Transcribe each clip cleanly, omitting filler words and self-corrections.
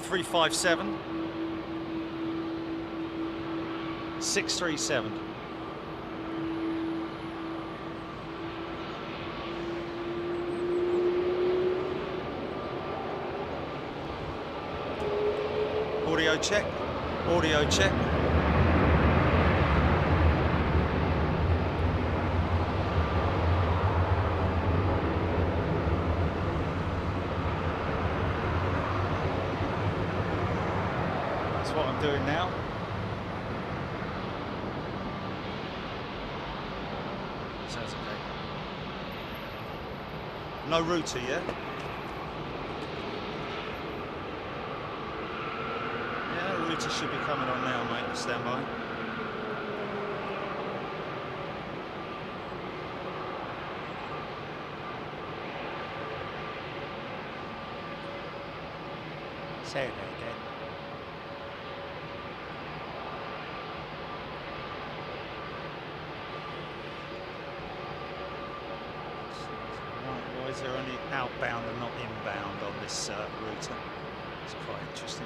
357. 637. Audio check. Audio check. That's what I'm doing now. Sounds okay. No router yet. Router should be coming on now, mate. Stand by. Say it again. Why is there only outbound and not inbound on this router? It's quite interesting.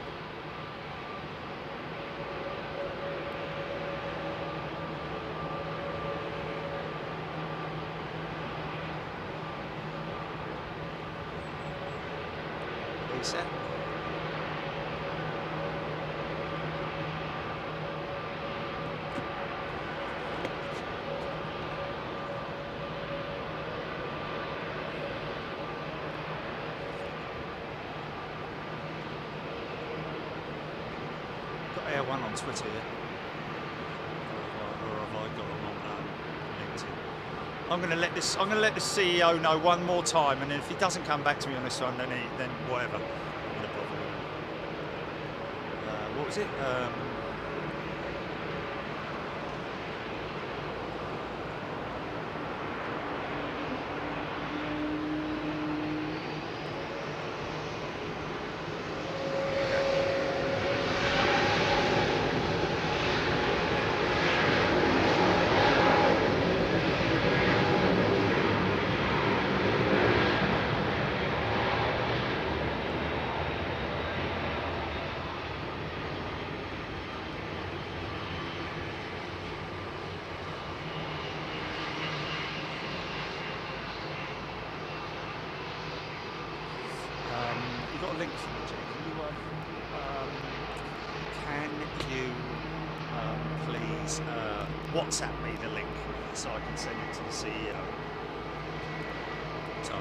Set. Got Air One on Twitter yet? Or have I got them on LinkedIn? I'm going to let this CEO know one more time, and then if he doesn't come back to me on this one, then whatever. What was it? WhatsApp me the link so I can send it to the CEO. So.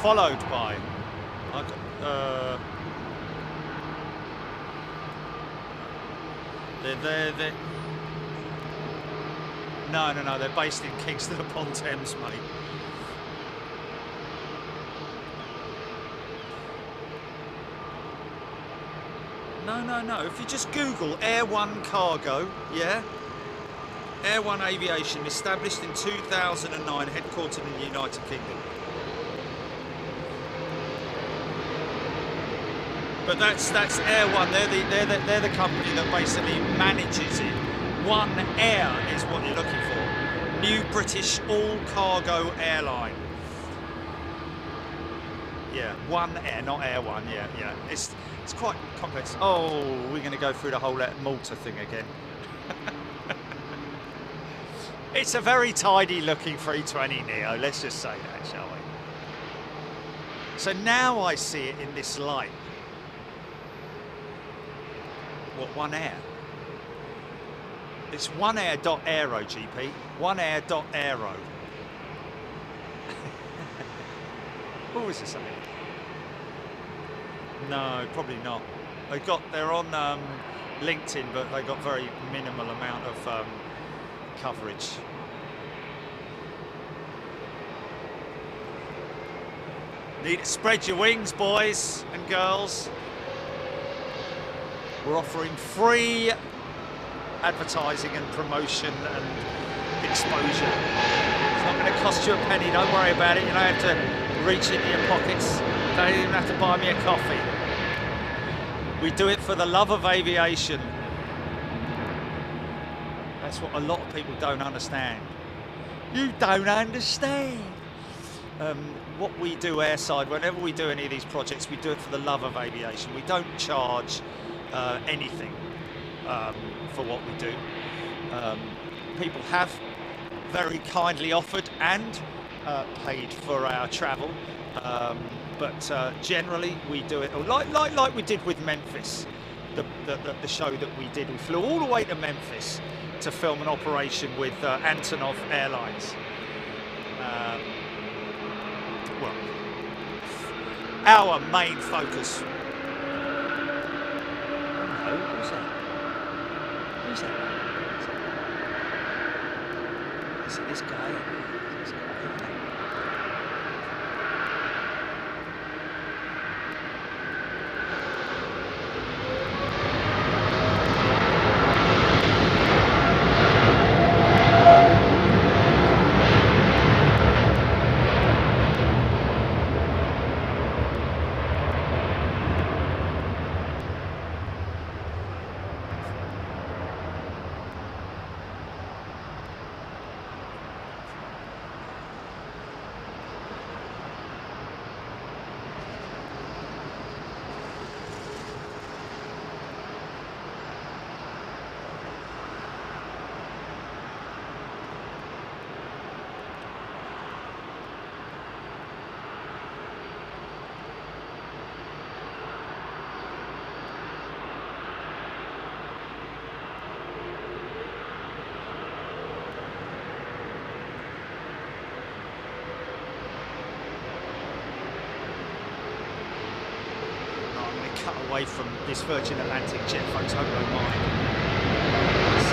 Followed by, they're no, they're based in Kingston upon Thames, mate. No, if you just Google Air One Cargo, yeah? Air One Aviation, established in 2009, headquartered in the United Kingdom. But that's Air One. They're the company that basically manages it. One Air is what you're looking for. New British all-cargo airline. Yeah, One Air, not Air One. Yeah. It's quite complex. Oh, we're going to go through the whole Malta thing again. It's a very tidy-looking 320 Neo. Let's just say that, shall we? So now I see it in this light. What, One Air? It's oneair.aero, GP. Oneair.aero. What was this? No, probably not. They're on LinkedIn, but they got very minimal amount of coverage. Need to spread your wings, boys and girls. We're offering free advertising and promotion and exposure. It's not going to cost you a penny, don't worry about it. You don't have to reach into your pockets. You don't even have to buy me a coffee. We do it for the love of aviation. That's what a lot of people don't understand. You don't understand. What we do airside, whenever we do any of these projects, we do it for the love of aviation. We don't charge anything for what we do. People have very kindly offered and paid for our travel, but generally we do it like we did with Memphis, the show that we did. We flew all the way to Memphis to film an operation with Antonov Airlines. Well, our main focus. Oh, who's that? Who's that? Is it this guy? This guy? Cut away from this Virgin Atlantic jet, folks. Hope you don't mind. It's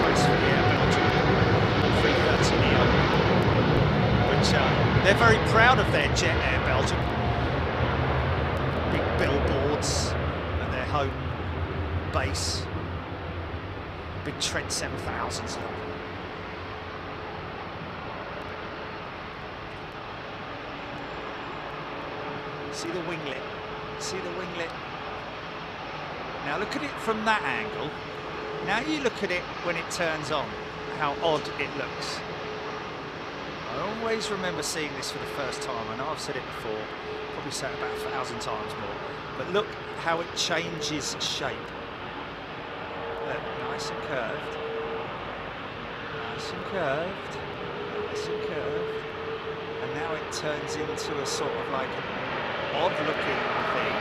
place for the Air Belgium 330 Neo, which they're very proud of their jet, Air Belgium. Big billboards and their home base. Big Trent 7000s. See the winglet. See the winglet. Now look at it from that angle. Now you look at it when it turns on, how odd it looks. I always remember seeing this for the first time. I know I've said it before, probably said it about 1,000 times more. But look how it changes shape. Look, nice and curved. Nice and curved. Nice and curved. And now it turns into a sort of like odd looking thing.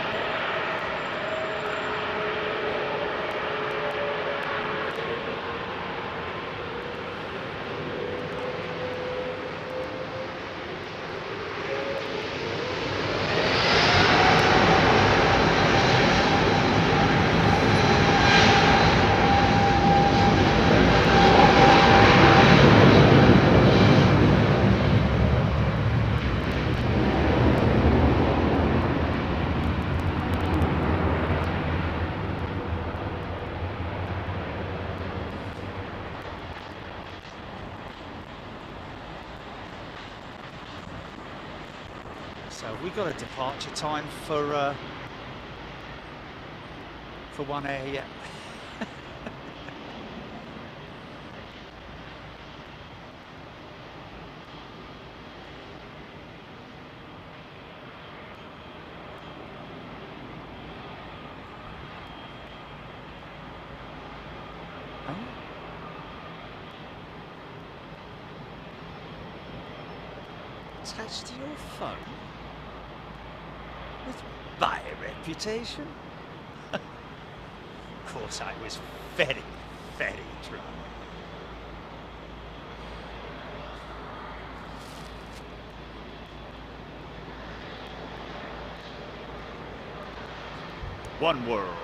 So we got a departure time for One Air yet. Attached to your phone? With my reputation? Of course, I was very, very drunk. One world.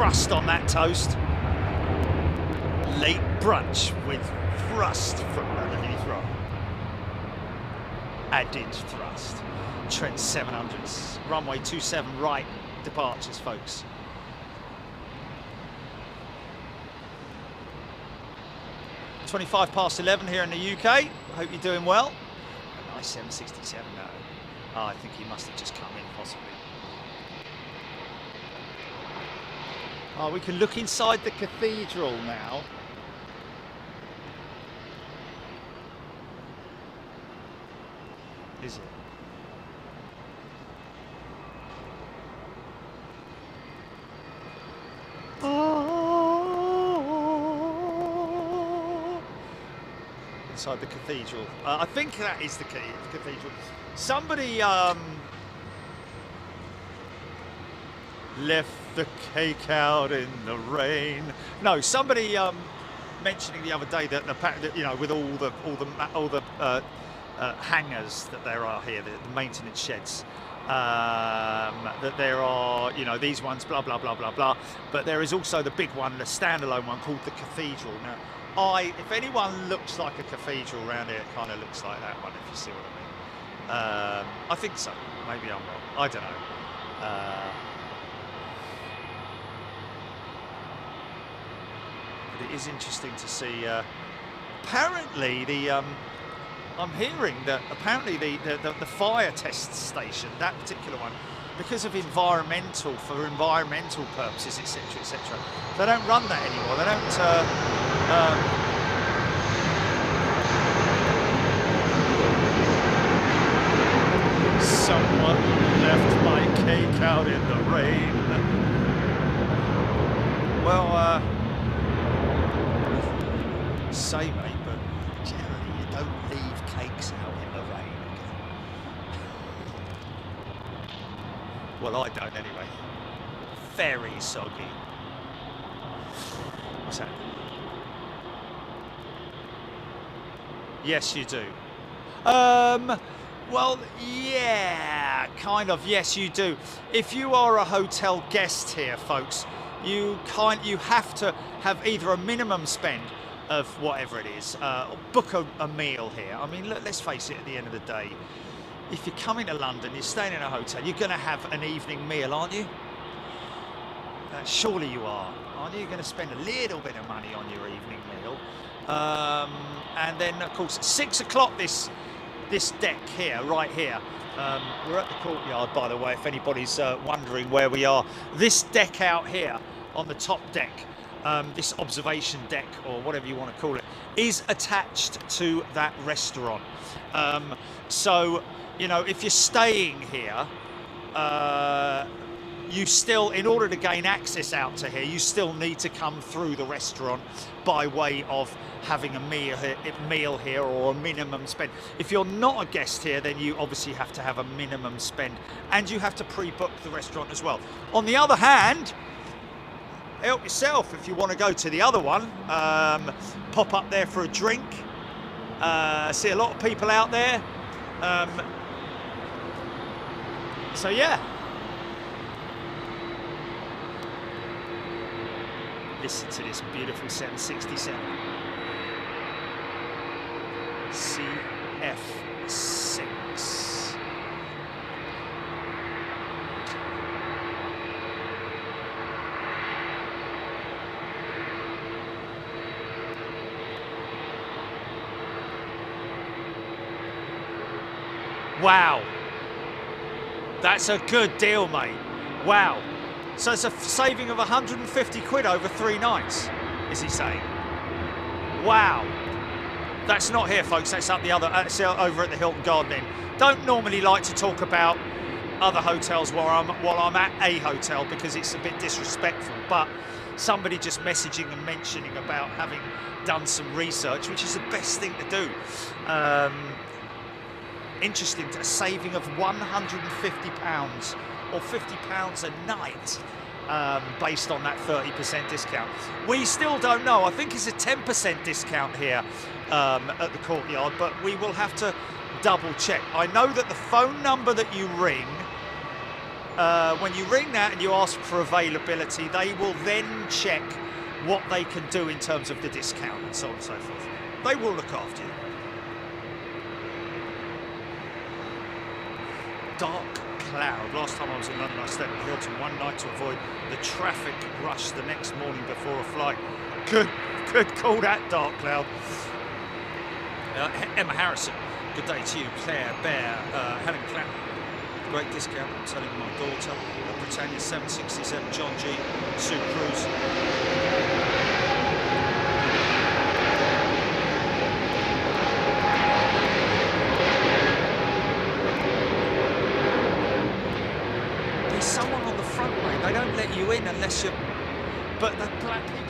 thrust on that toast. Late brunch with thrust from Heathrow. Added thrust. Trent 700s. Runway 27 right departures, folks. (11) here in the UK. I hope you're doing well. A nice 767 though. Oh, I think he must have just come in, possibly. Oh, we can look inside the cathedral now. Is it? Inside the cathedral. I think that is the cathedral. Somebody left the cake out in the rain. No, somebody mentioning the other day that you know, with all the hangars that there are here, the maintenance sheds, that there are, you know, these ones, blah blah blah blah blah. But there is also the big one, the standalone one called the cathedral. Now, if anyone looks like a cathedral around here, it kind of looks like that one, if you see what I mean. I think so. Maybe I'm wrong. I don't know. But it is interesting to see. Apparently, I'm hearing that apparently the fire test station, that particular one, because of environmental purposes, etc., etc., they don't run that anymore. They don't. Someone left my cake out in the rain. Well, say mate, but generally you don't leave cakes out in the rain. Well, I don't anyway. Very soggy. What's that? Yes, you do. Well, yeah, kind of. Yes, you do. If you are a hotel guest here, folks, you have to have either a minimum spend of whatever it is, book a meal here. I mean, look, let's face it, at the end of the day, if you're coming to London, you're staying in a hotel, you're going to have an evening meal, aren't you? Surely you are, aren't you? You're going to spend a little bit of money on your evening meal. And then, of course, at 6 o'clock, this deck here, right here, we're at the courtyard, by the way, if anybody's wondering where we are. This deck out here on the top deck, this observation deck, or whatever you want to call it, is attached to that restaurant. So, you know, if you're staying here, you still, in order to gain access out to here, you still need to come through the restaurant by way of having a meal here or a minimum spend. If you're not a guest here, then you obviously have to have a minimum spend, and you have to pre-book the restaurant as well. On the other hand, help yourself if you want to go to the other one. Pop up there for a drink. See a lot of people out there. So yeah. Listen to this beautiful 767. CF6. Wow. That's a good deal, mate. Wow. So it's a saving of 150 quid over 3 nights, is he saying? Wow. That's not here, folks. That's up the other, that's over at the Hilton Garden Inn. Don't normally like to talk about other hotels while I'm at a hotel, because it's a bit disrespectful. But somebody just messaging and mentioning about having done some research, which is the best thing to do. Interesting, a saving of £150 or £50 a night, based on that 30% discount. We still don't know. I think it's a 10% discount here at the courtyard, but we will have to double check. I know that the phone number that you ring When you ring that and you ask for availability, they will then check what they can do in terms of the discount and so on and so forth. They will look after you. Dark cloud. Last time I was in London, I stayed at Hilton one night to avoid the traffic rush the next morning before a flight. Good call, that dark cloud. Emma Harrison, good day to you. Claire Bear, Helen Clapp, great discount. I'm telling my daughter. Britannia 767, John G, Sue Cruz. There's someone on the front, mate. They don't let you in unless you're. But the black people.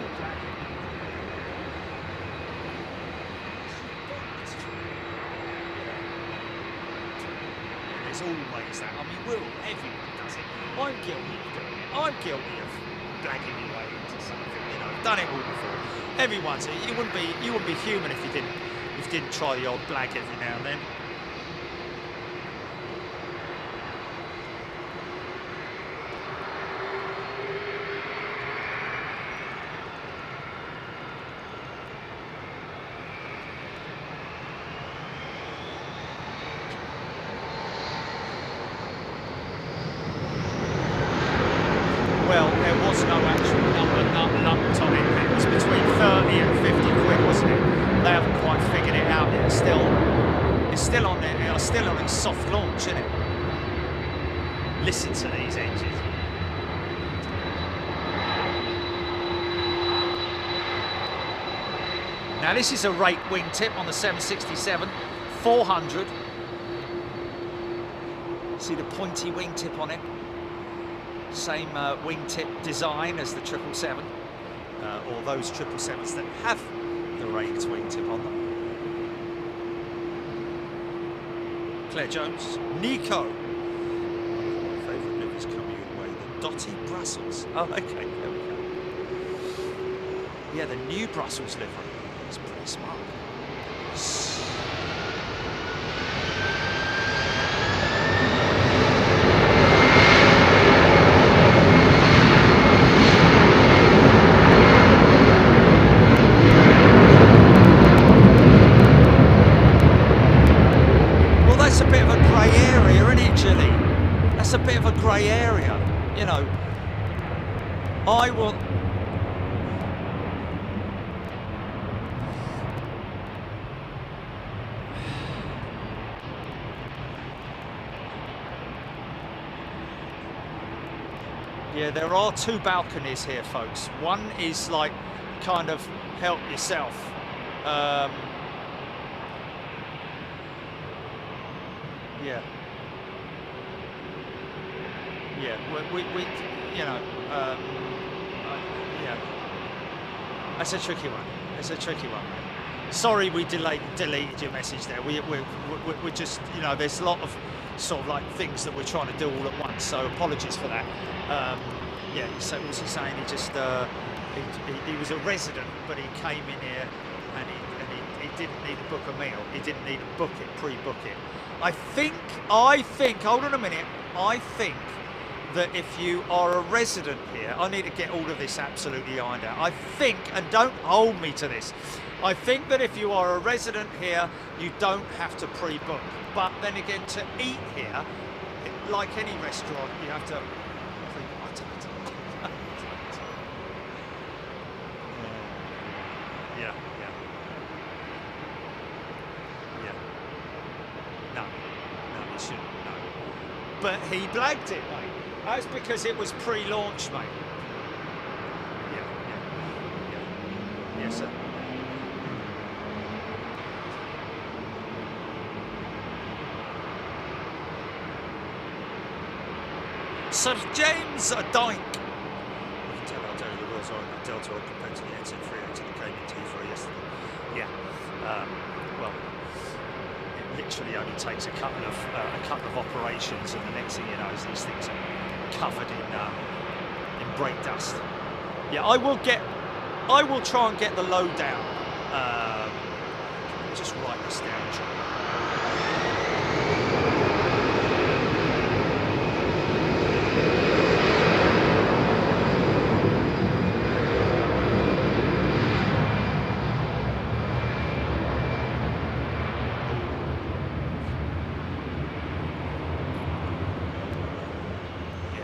Always that. I mean, everyone does it. I'm guilty of doing it. I'm guilty of blagging my way into something. You know, I've done it all before. Everyone's it. You wouldn't be human if you didn't try the old blag every now and then. Well, there was no actual number lumped on it. It was between 30 and 50 quid, wasn't it? They haven't quite figured it out yet. It's still on there. It's still on its soft launch, isn't it? Listen to these engines. Now this is a rate wingtip on the 767, 400. See the pointy wingtip on it. Same wingtip design as the 777, or those 777s that have the raked wingtip on them. Claire Jones, Nico. My favourite liveries coming your way, the Dotty Brussels. Oh, okay, there we go. Yeah, the new Brussels livery. It's pretty smart. A bit of a grey area, you know. I will. Yeah, there are two balconies here, folks. One is like kind of help yourself. Yeah. Yeah, we you know, yeah. That's a tricky one. It's a tricky one. Sorry, we deleted your message there. We're just, you know, there's a lot of sort of like things that we're trying to do all at once. So apologies for that. Yeah. So was he saying he just he was a resident, but he came in here and he didn't need to book a meal. He didn't need to book it, pre-book it. I think. Hold on a minute. I think that if you are a resident here, I need to get all of this absolutely ironed out. I think, and don't hold me to this, I think that if you are a resident here, you don't have to pre-book. But then again, to eat here, like any restaurant, you have to pre-book. Yeah. No, you shouldn't, no. But he blagged it, mate. That's because it was pre-launch, mate. Yeah. Yes, sir. Sir James Dike. You can tell how dirty the wheels are in that Delta compared to the NZ380 that came into Heathrow yesterday. Yeah. Well, it literally only takes a couple of operations, and the next thing you know is these things are covered in brake dust. Yeah, I will try and get the lowdown. Let me just write this down, John.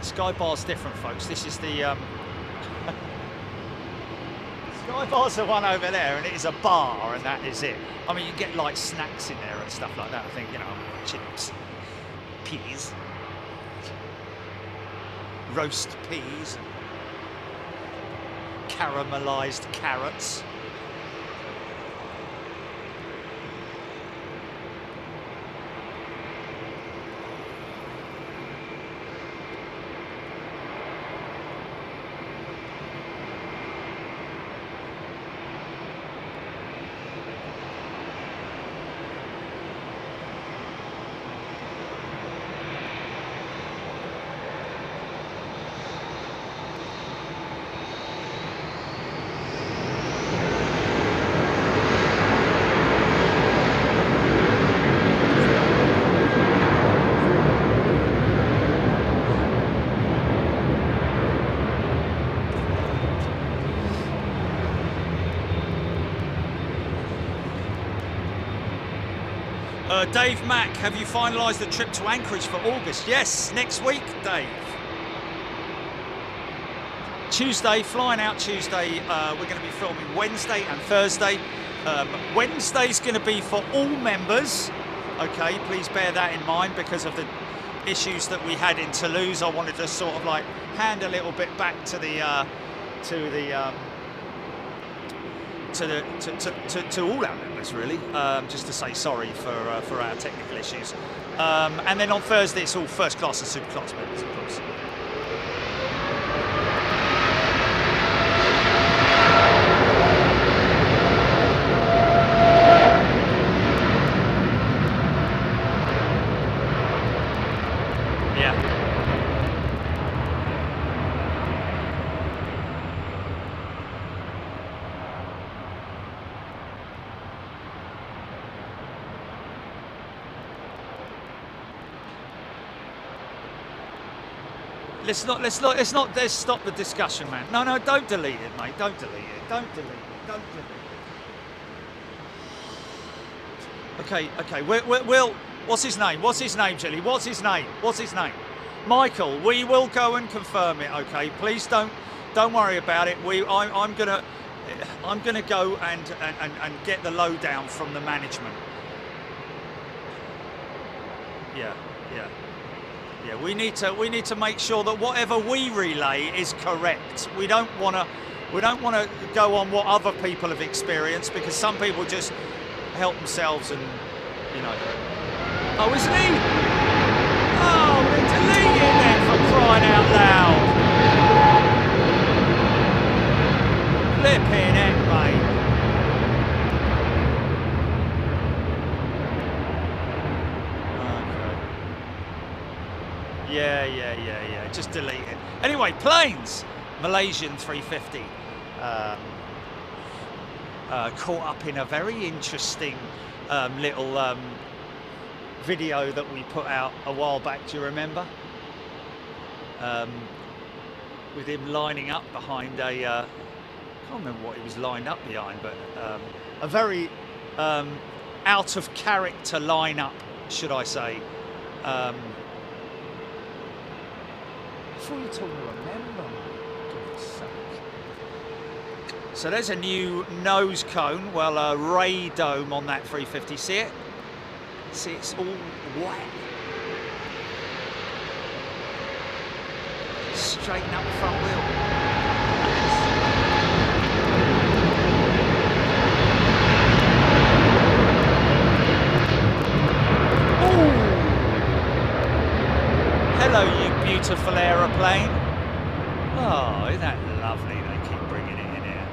Sky Bar's different, folks. This is the Sky Bar's the one over there, and it is a bar, and that is it. I mean, you get like snacks in there and stuff like that. I think, you know, chips, peas, roast peas, caramelized carrots. Dave Mack, have you finalised the trip to Anchorage for August? Yes, next week, Dave. Tuesday, flying out Tuesday. We're going to be filming Wednesday and Thursday. Wednesday's going to be for all members. Okay, please bear that in mind because of the issues that we had in Toulouse. I wanted to sort of like hand a little bit back to all our members, really, just to say sorry for our technical issues. And then on Thursday, it's all first class and super class members, of course. Let's stop the discussion, man. No, don't delete it, mate. Don't delete it. Don't delete it. Don't delete it. Okay. We'll. What's his name? What's his name, Jilly? What's his name? Michael. We will go and confirm it. Okay. Please don't worry about it. I'm gonna go and get the lowdown from the management. Yeah. We need to make sure that whatever we relay is correct. We don't want to go on what other people have experienced, because some people just help themselves and, you know. Oh, isn't he? Oh, we're deleting it, for crying out loud. Flipping it, mate. Yeah. Just delete it. Anyway, planes. Malaysian 350. Caught up in a very interesting little video that we put out a while back. Do you remember? With him lining up behind a... I can't remember what he was lined up behind, but a very out of character lineup, should I say. Before you told me to remember, for God's sake. So there's a new nose cone, well, a ray dome on that 350. See it? See, it's all wet. Straighten up the front wheel. Hello, you beautiful aeroplane. Oh, isn't that lovely? They keep bringing it in here.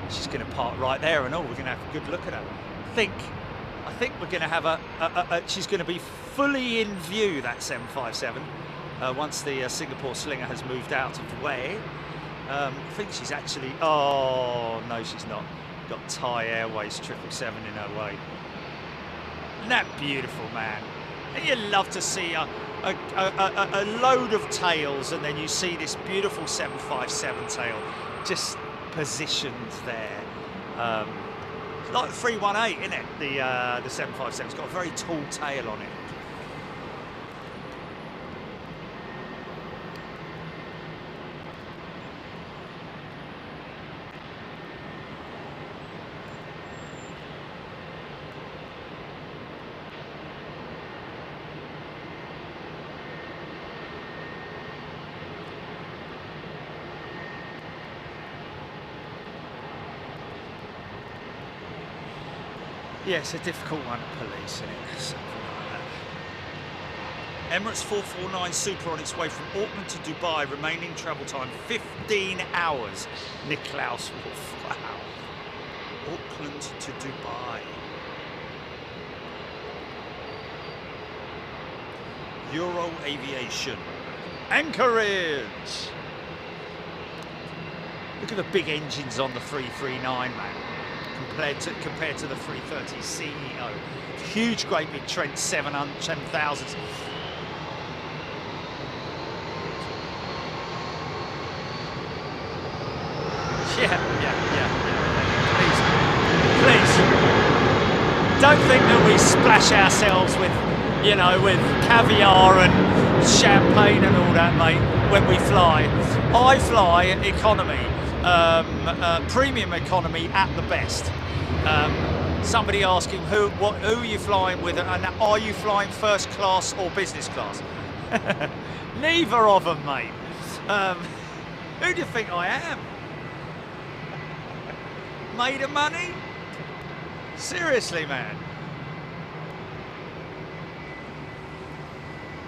She's going to park right there and all. We're going to have a good look at her. I think we're going to have she's going to be fully in view, that 757, once the Singapore Slinger has moved out of the way. I think she's actually... Oh, no, she's not. Got Thai Airways 777 in her way. Isn't that beautiful, man? And you love to see a load of tails, and then you see this beautiful 757 tail just positioned there. It's like the 318, isn't it? The 757's got a very tall tail on it. Yeah, it's a difficult one to police, isn't it? Something like that. Emirates 449 Super on its way from Auckland to Dubai. Remaining travel time 15 hours. Niklaus Wolf. Wow. Auckland to Dubai. Euro Aviation. Anchorage. Look at the big engines on the 339, man. Compared to the 330 CEO. Huge, great big Trent 7,000s. Yeah. Please. Don't think that we splash ourselves with, you know, with caviar and champagne and all that, mate, when we fly. I fly economy. Premium economy at the best. Somebody asking who are you flying with, and are you flying first class or business class? Neither of them, mate. Who do you think I am? Made of money? Seriously, man.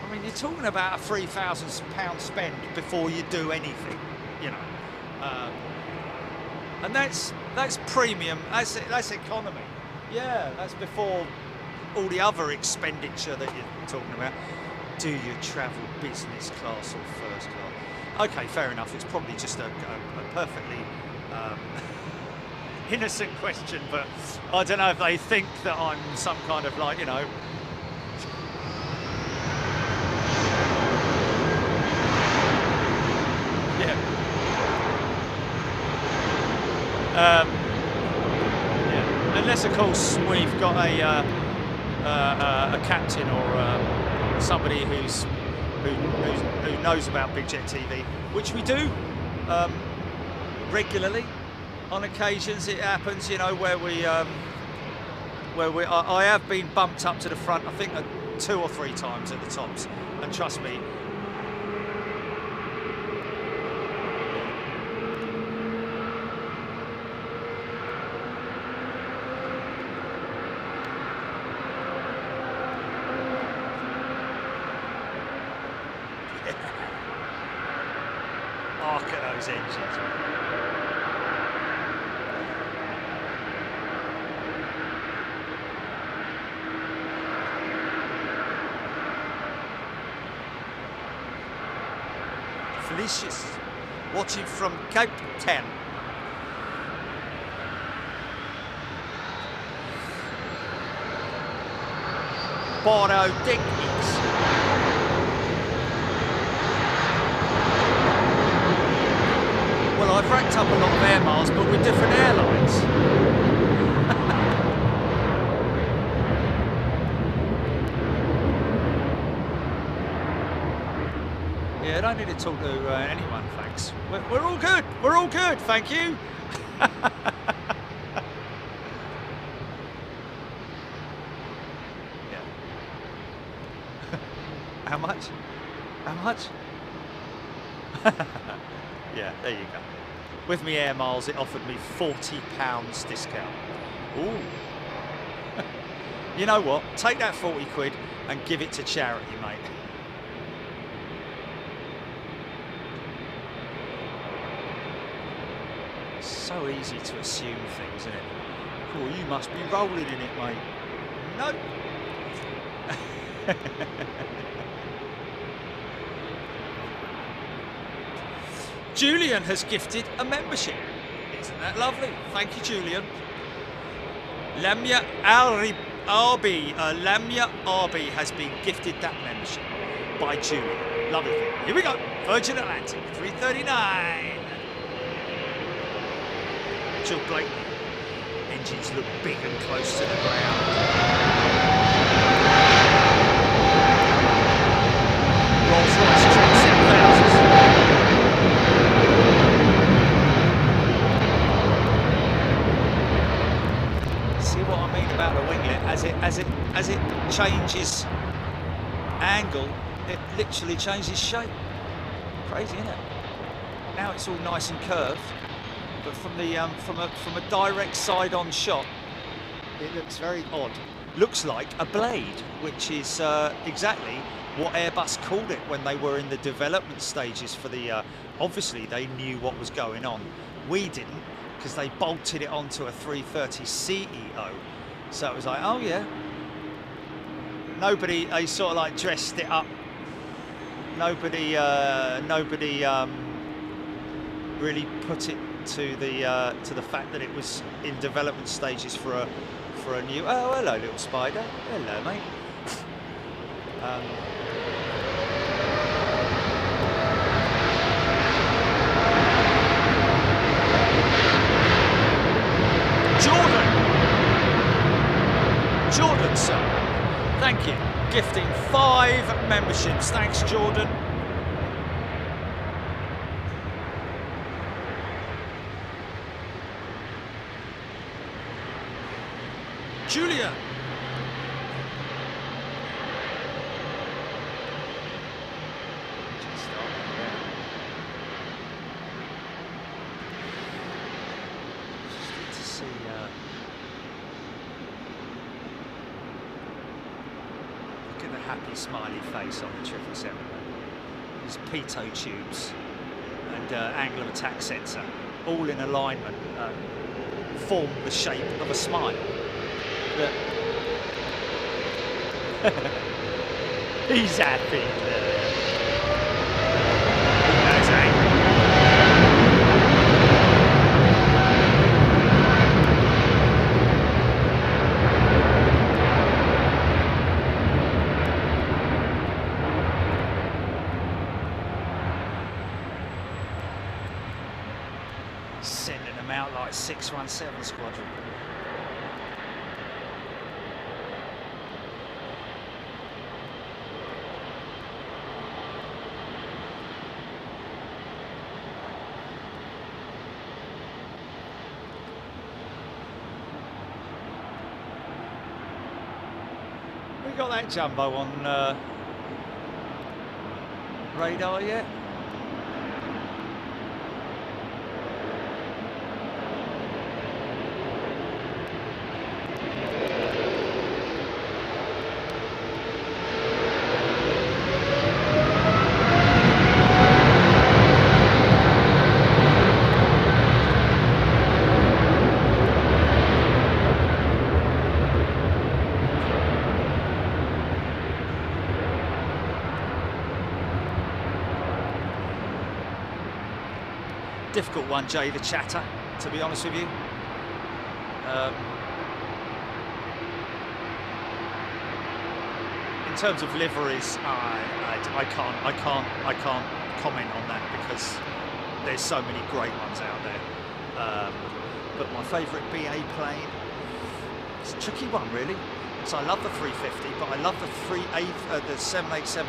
I mean, you're talking about a £3,000 spend before you do anything, you know. And that's premium. That's economy. Yeah, that's before all the other expenditure that you're talking about. Do you travel business class or first class? Okay, fair enough. It's probably just a perfectly innocent question, but I don't know if they think that I'm some kind of, like, you know. Yeah. Yeah. Unless, of course, we've got a captain or somebody who knows about Big Jet TV, which we do regularly. On occasions, it happens, you know, where I have been bumped up to the front. I think 2 or 3 times at the tops, and trust me. Look at those engines. Felicius, watching from Cape Town. Bordeaux Techniques. Well, I've racked up a lot of air miles, but with different airlines. Yeah, I don't need to talk to anyone, thanks. We're all good. We're all good, thank you. Yeah. How much? How much? Yeah, there you go. With me air miles, it offered me £40 discount. Ooh. You know what? Take that 40 quid and give it to charity, mate. So easy to assume things, isn't it? Oh, you must be rolling in it, mate. No. Julian has gifted a membership. Isn't that lovely? Thank you, Julian. Lamia Arbi has been gifted that membership by Julian. Lovely thing. Here we go. Virgin Atlantic 339. Jill Blake. Engines look big and close to the ground. Rolls-Royce Trent 7000s. See what I mean about the winglet? As it changes angle, it literally changes shape. Crazy, isn't it? Now it's all nice and curved. But from the from a direct side-on shot, It looks very odd. Looks like a blade, which is exactly what Airbus called it when they were in the development stages for the... obviously, they knew what was going on. We didn't, because they bolted it onto a 330 CEO. So it was like, oh yeah. Nobody, they sort of like dressed it up. Nobody really put it to the fact that it was in development stages for a new... Oh, hello, little spider. Hello, mate. Jordan, sir. Thank you. Gifting 5 memberships. Thanks, Jordan. Julia. Happy smiley face on the 777. There's pitot tubes and angle of attack sensor, all in alignment, form the shape of a smile. He's happy. Sending them out like 617 squadron. We got that jumbo on radar yet? Difficult one, Jay the chatter, to be honest with you. In terms of liveries, I can't comment on that because there's so many great ones out there. But my favourite BA plane, it's a tricky one really. So I love the 350, but I love the 787-10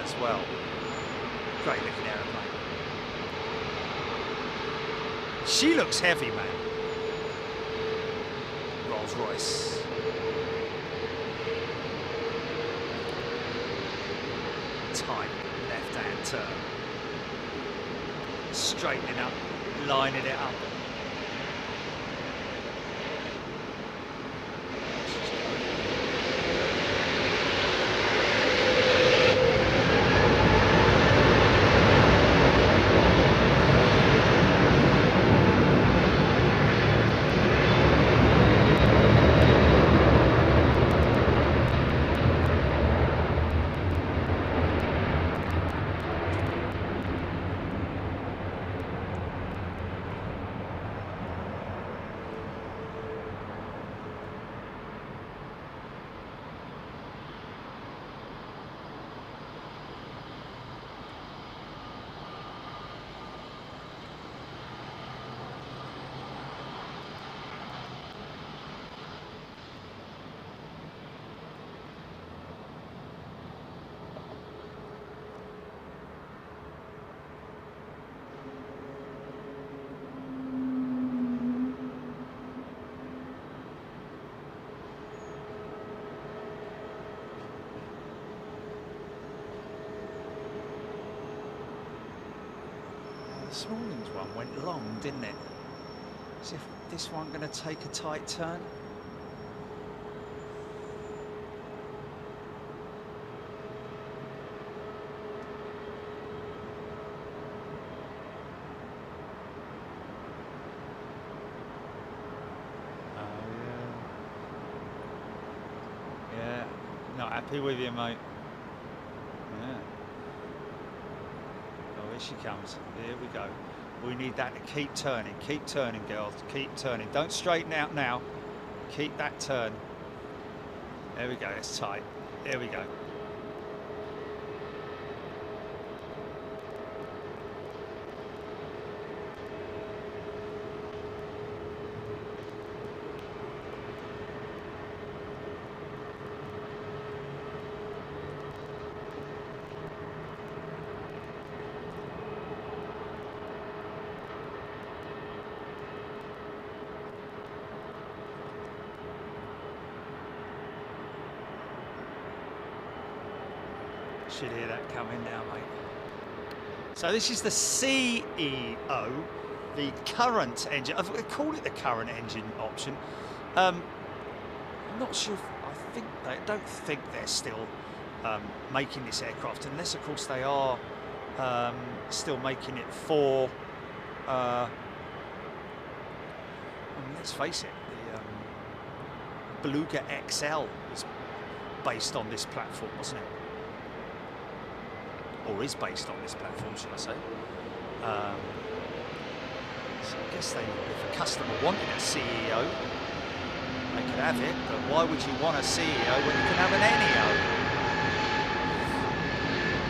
as well. Great looking aeroplane. She looks heavy, man. Rolls Royce. Tight left-hand turn. Straightening up, lining it up. This morning's one went long, didn't it? As if this one going to take a tight turn. Happy with you, mate. Yeah. Oh, here she comes. Here we go. We need that to keep turning, girls, keep turning. Don't straighten out now. Keep that turn. There we go, it's tight. There we go. Should hear that coming now, mate. So this is the CEO, the current engine. I call it the current engine option. I'm not sure. I don't think they're still making this aircraft, unless, of course, they are still making it for. Let's face it, the Beluga XL was based on this platform, wasn't it? Or is based on this platform, should I say. So I guess if a customer wanted a CEO, they could have it, but why would you want a CEO when you can have an NEO?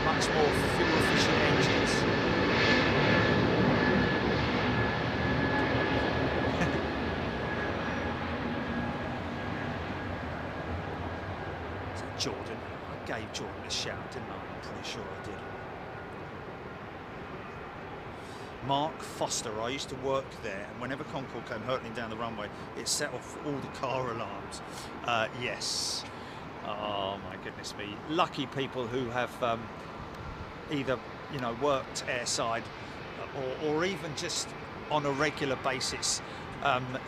Much more fuel-efficient engines. Is that Jordan? I gave Jordan a shout, didn't I? I'm pretty sure I did. Mark Foster, I used to work there, and whenever Concorde came hurtling down the runway, it set off all the car alarms. Yes. Oh my goodness me. Lucky people who have either, you know, worked airside or even just on a regular basis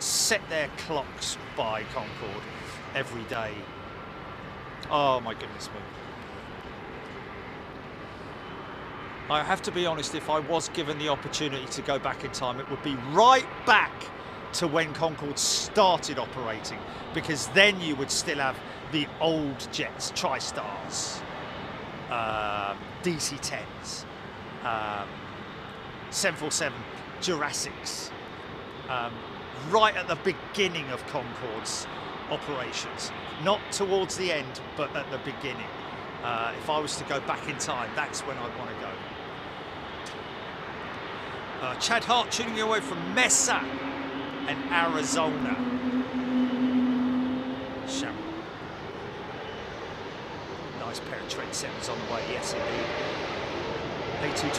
set their clocks by Concorde every day. Oh my goodness me. I have to be honest, if I was given the opportunity to go back in time, it would be right back to when Concorde started operating, because then you would still have the old jets, TriStars, DC-10s, 747 Jurassics, right at the beginning of Concorde's operations. Not towards the end, but at the beginning. If I was to go back in time, that's when I'd want to go. Chad Hart tuning you away from Mesa and Arizona. Nice pair of Trent 7s on the way, yes indeed. A220.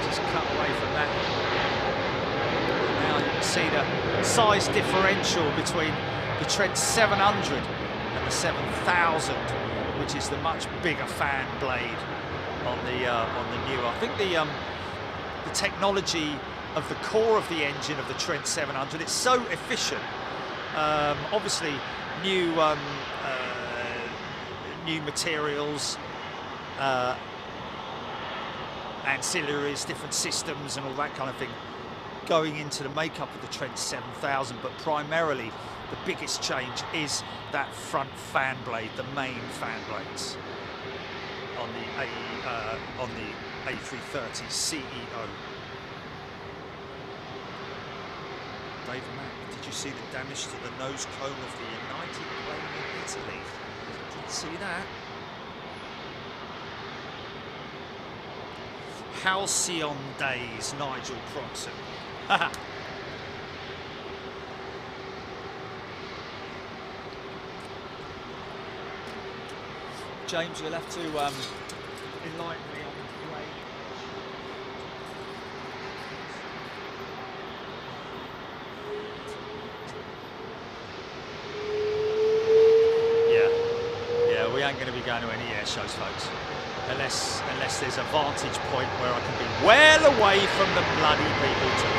Just cut away from that. Now you can see the size differential between the Trent 700 and the 7000, which is the much bigger fan blade on the newer. I think the technology of the core of the engine of the Trent 700, it's so efficient. Obviously, new materials, ancillaries, different systems, and all that kind of thing going into the makeup of the Trent 7000, but primarily the biggest change is that front fan blade, the main fan blades on the A330 CEO. Dave Mack, did you see the damage to the nose cone of the United plane in Italy? Didn't see that. Halcyon days, Nigel Croxon. James, you'll have to enlighten me on the plane. Yeah, we ain't going to be going to any air shows, folks, unless there's a vantage point where I can be well away from the bloody people too.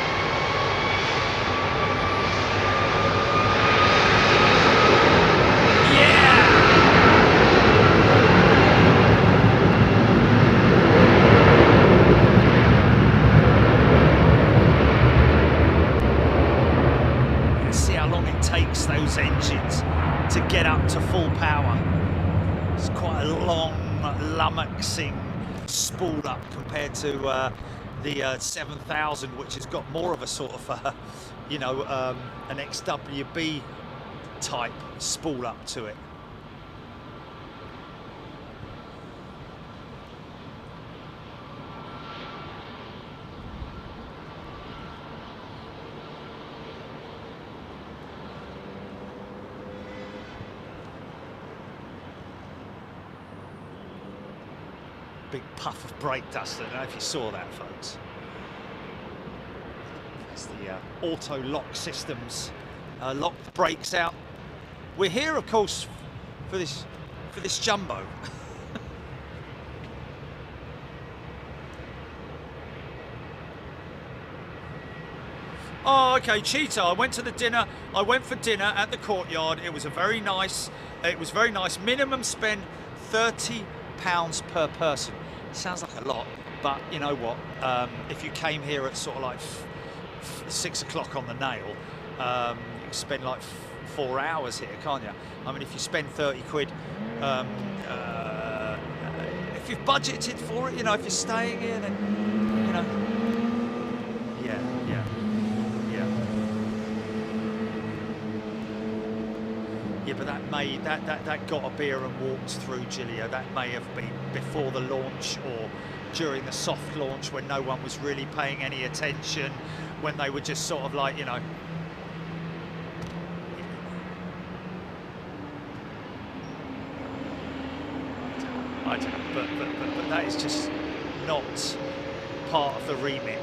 Those engines up to full power. It's quite a long, lummoxing spool up compared to the 7000, which has got more of a sort of, you know, an XWB type spool up to it. Big puff of brake dust. I don't know if you saw that, folks. That's the auto lock systems. Lock the brakes out. We're here, of course, for this jumbo. Oh, okay, Cheetah. I went to the dinner. I went for dinner at the Courtyard. It was very nice. Minimum spend £30 per person. Sounds like a lot, but you know what? If you came here at sort of like 6 o'clock on the nail, you can spend like 4 hours here, can't you? I mean, if you spend 30 quid, if you've budgeted for it, you know, if you're staying here, then you know, yeah. Yeah, but that got a beer and walked through, Gilio. That may have been before the launch or during the soft launch when no one was really paying any attention, when they were just sort of like, you know. I don't know, but that is just not part of the remit.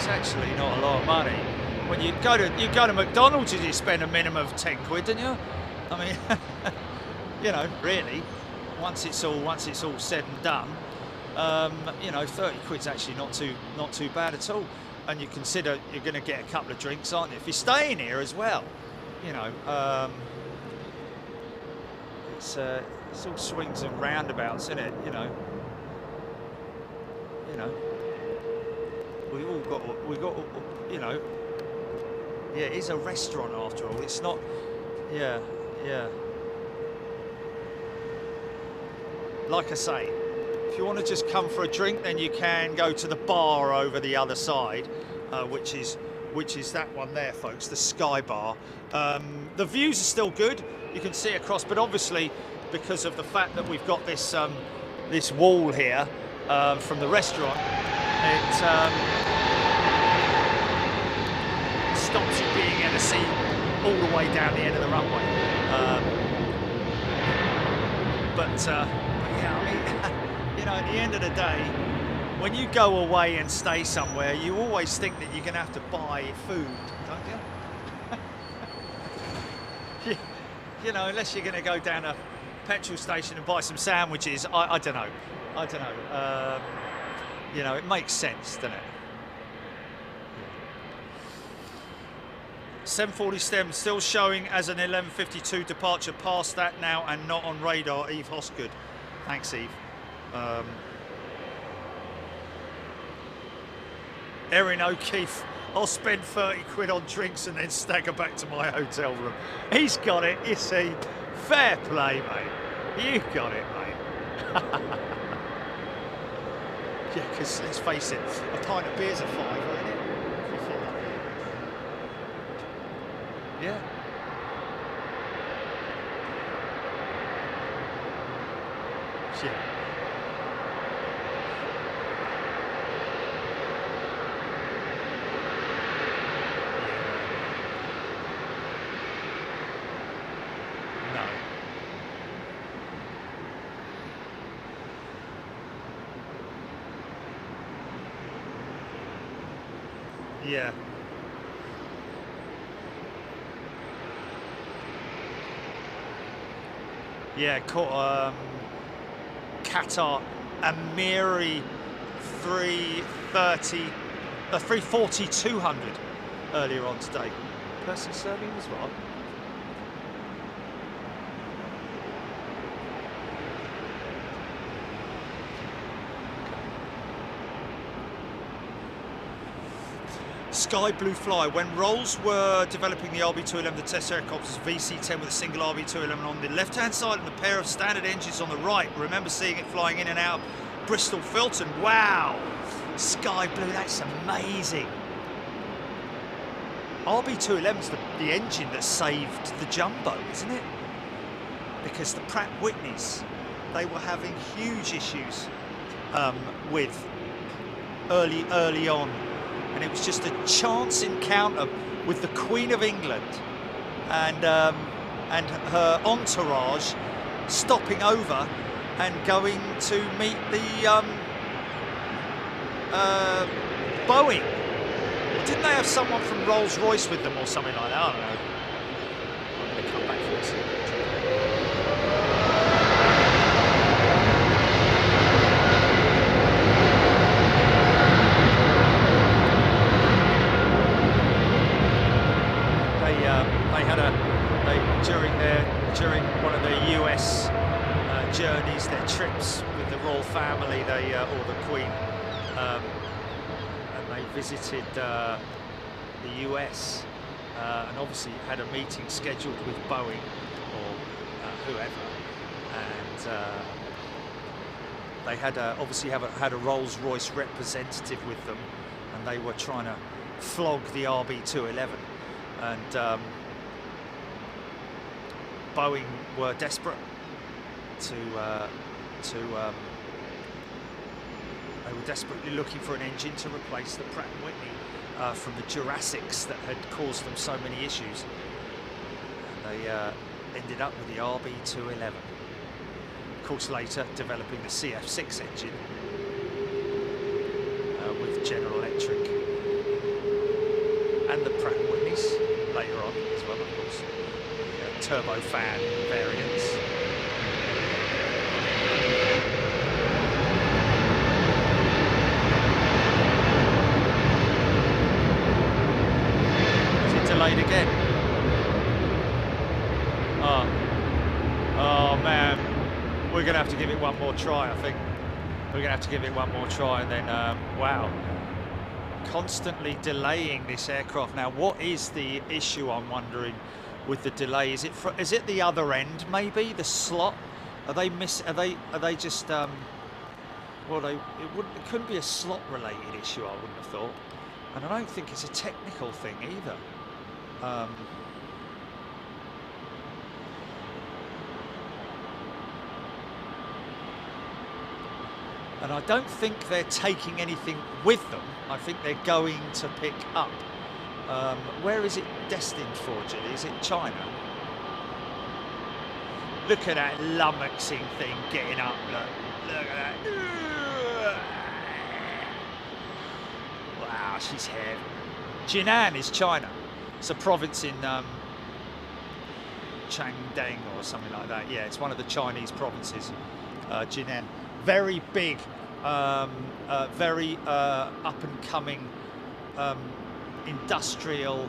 Actually not a lot of money. When you go to McDonald's, you spend a minimum of 10 quid, don't you? I mean, you know, really, once it's all said and done, you know, 30 quid's actually not too bad at all. And you consider you're going to get a couple of drinks, aren't you? If you're staying here as well, you know, it's all swings and roundabouts, isn't it? You know. We've got, you know, yeah, it is a restaurant after all. It's not, yeah. Like I say, if you want to just come for a drink, then you can go to the bar over the other side, which is that one there, folks, the Sky Bar. The views are still good. You can see across, but obviously because of the fact that we've got this this wall here from the restaurant, it stops you being able to see all the way down the end of the runway. But yeah, I mean, you know, at the end of the day, when you go away and stay somewhere, you always think that you're going to have to buy food, don't you? You know, unless you're going to go down a petrol station and buy some sandwiches. I don't know. You know, it makes sense, doesn't it? 740 STEM still showing as an 11:52 departure, past that now and not on radar. Eve Hosgood. Thanks, Eve. Erin O'Keefe. I'll spend 30 quid on drinks and then stagger back to my hotel room. He's got it, you see. Fair play, mate. You've got it, mate. Yeah, because let's face it, a pint of beer's a fiver, isn't it? Yeah. Yeah. No. Yeah. Yeah, Qatar Amiri 340-200 earlier on today. Person serving as well. Sky Blue Fly. When Rolls were developing the RB211, the test aircraft was VC-10 with a single RB211 on the left-hand side and a pair of standard engines on the right. Remember seeing it flying in and out of Bristol Filton. Wow! Sky Blue, that's amazing. RB211's the engine that saved the Jumbo, isn't it? Because the Pratt Whitneys, they were having huge issues with early on. And it was just a chance encounter with the Queen of England and her entourage stopping over and going to meet the Boeing. Didn't they have someone from Rolls-Royce with them or something like that? I don't know. I'm going to come back for this. During one of their US journeys, their trips with the royal family, or the Queen, and they visited the US, and obviously had a meeting scheduled with Boeing or whoever, and they had obviously had a Rolls-Royce representative with them, and they were trying to flog the RB211, and Boeing were desperate they were desperately looking for an engine to replace the Pratt & Whitney from the Jurassics that had caused them so many issues. And they ended up with the RB211. Of course, later developing the CF6 engine with General Electric and the Pratt & Whitneys later on as well, of course. Turbofan variants. Is it delayed again? Oh man, we're going to have to give it one more try, I think. We're going to have to give it one more try, and then, wow. Constantly delaying this aircraft. Now, what is the issue, I'm wondering, with the delay? Is it the other end, maybe the slot? Are they just well, it couldn't be a slot related issue, I wouldn't have thought, and I don't think it's a technical thing either. And I don't think they're taking anything with them. I think they're going to pick up. Where is it destined for, Julie? Is it China? Look at that lummoxing thing getting up. Look at that. Wow, she's heavy. Jinan is China. It's a province in Changdeng or something like that. Yeah, it's one of the Chinese provinces. Jinan. Very big, very up and coming industrial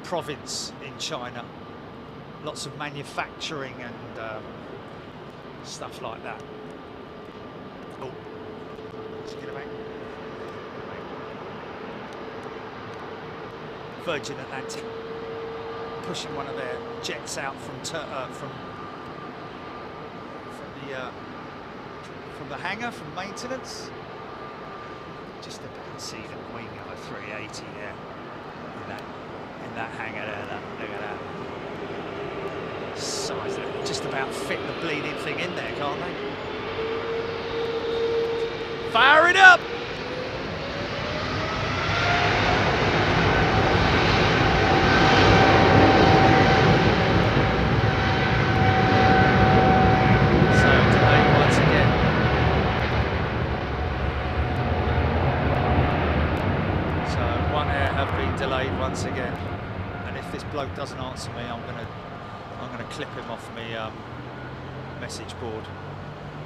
province in China. Lots of manufacturing and stuff like that. Oh, let's get it back. Virgin Atlantic pushing one of their jets out from the hangar, from maintenance. Just about to see the wing of a 380 there in that hangar there. Look at that size. They just about fit the bleeding thing in there, can't they? Fire it up! Once again, and if this bloke doesn't answer me, I'm gonna clip him off me message board,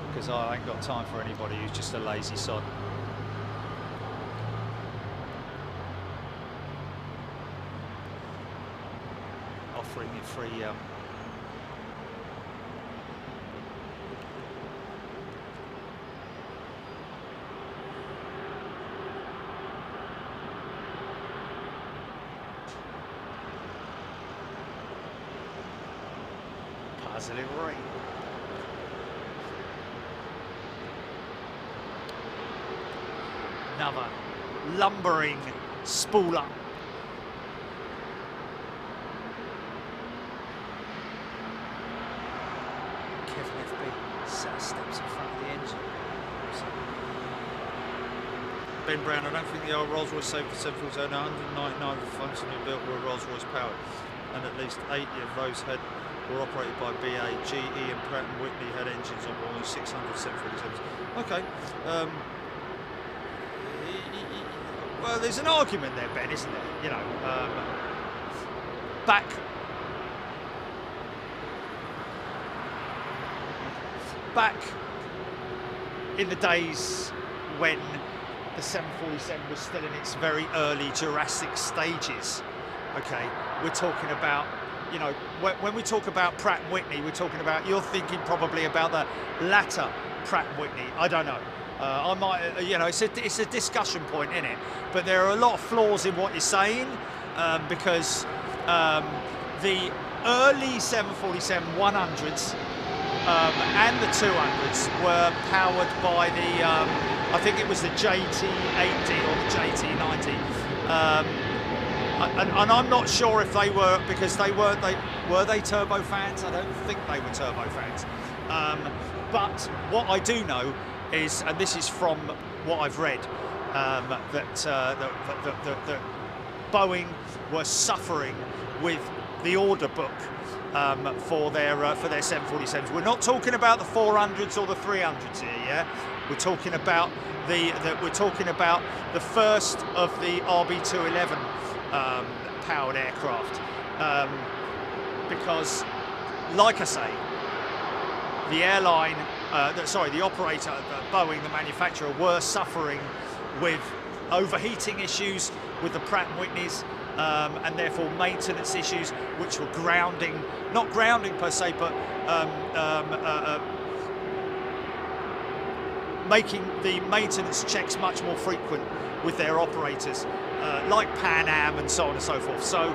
because I ain't got time for anybody who's just a lazy sod. Offering me free as a livery. Another lumbering spooler. Kevin FB steps in front of the engine. Ben Brown, I don't think the old Rolls-Royce Sabre 747 199 functionally built were Rolls-Royce powered, and at least 80 of those were operated by BA, GE and Pratt & Whitney had engines on more than 600 747s. Okay. Well, there's an argument there, Ben, isn't there? You know, back in the days when the 747 was still in its very early Jurassic stages, okay, we're talking about, you know, when we talk about Pratt & Whitney, we're talking about, you're thinking probably about the latter Pratt & Whitney, I don't know. I might, you know, it's a discussion point, isn't it? But there are a lot of flaws in what you're saying, because the early 747-100s and the 200s were powered by the, I think it was the JT80 or the JT90, and I'm not sure if they were, because were they turbofans? I don't think they were turbofans. But what I do know is, and this is from what I've read, that Boeing were suffering with the order book for their 747s. We're not talking about the 400s or the 300s here, yeah. We're talking about the first of the RB211 powered aircraft, because, like I say, the airline, the operator, Boeing, the manufacturer, were suffering with overheating issues with the Pratt & Whitneys, and therefore maintenance issues, which were not grounding per se, but making the maintenance checks much more frequent with their operators, like Pan Am and so on and so forth. So,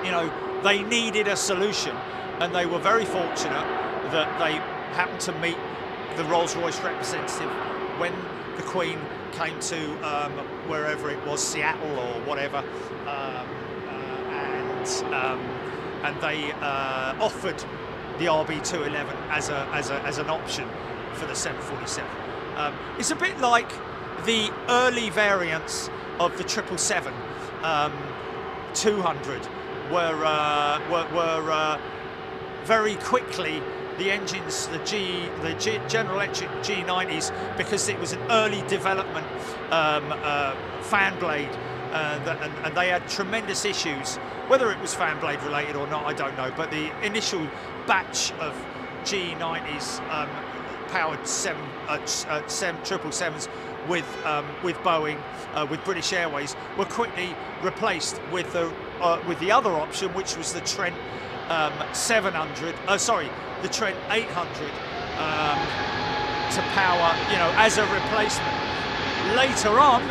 you know, they needed a solution, and they were very fortunate that they happened to meet the Rolls-Royce representative when the Queen came to wherever it was, Seattle or whatever, and they offered the RB211 as an option for the 747. It's a bit like the early variants of the 777 200 were very quickly, the engines, the General Electric G90s, because it was an early development fan blade, and they had tremendous issues. Whether it was fan blade related or not, I don't know. But the initial batch of G90s powered 777s with Boeing, with British Airways, were quickly replaced with the other option, which was the Trent 700. The Trent 800 to power, you know, as a replacement. Later on,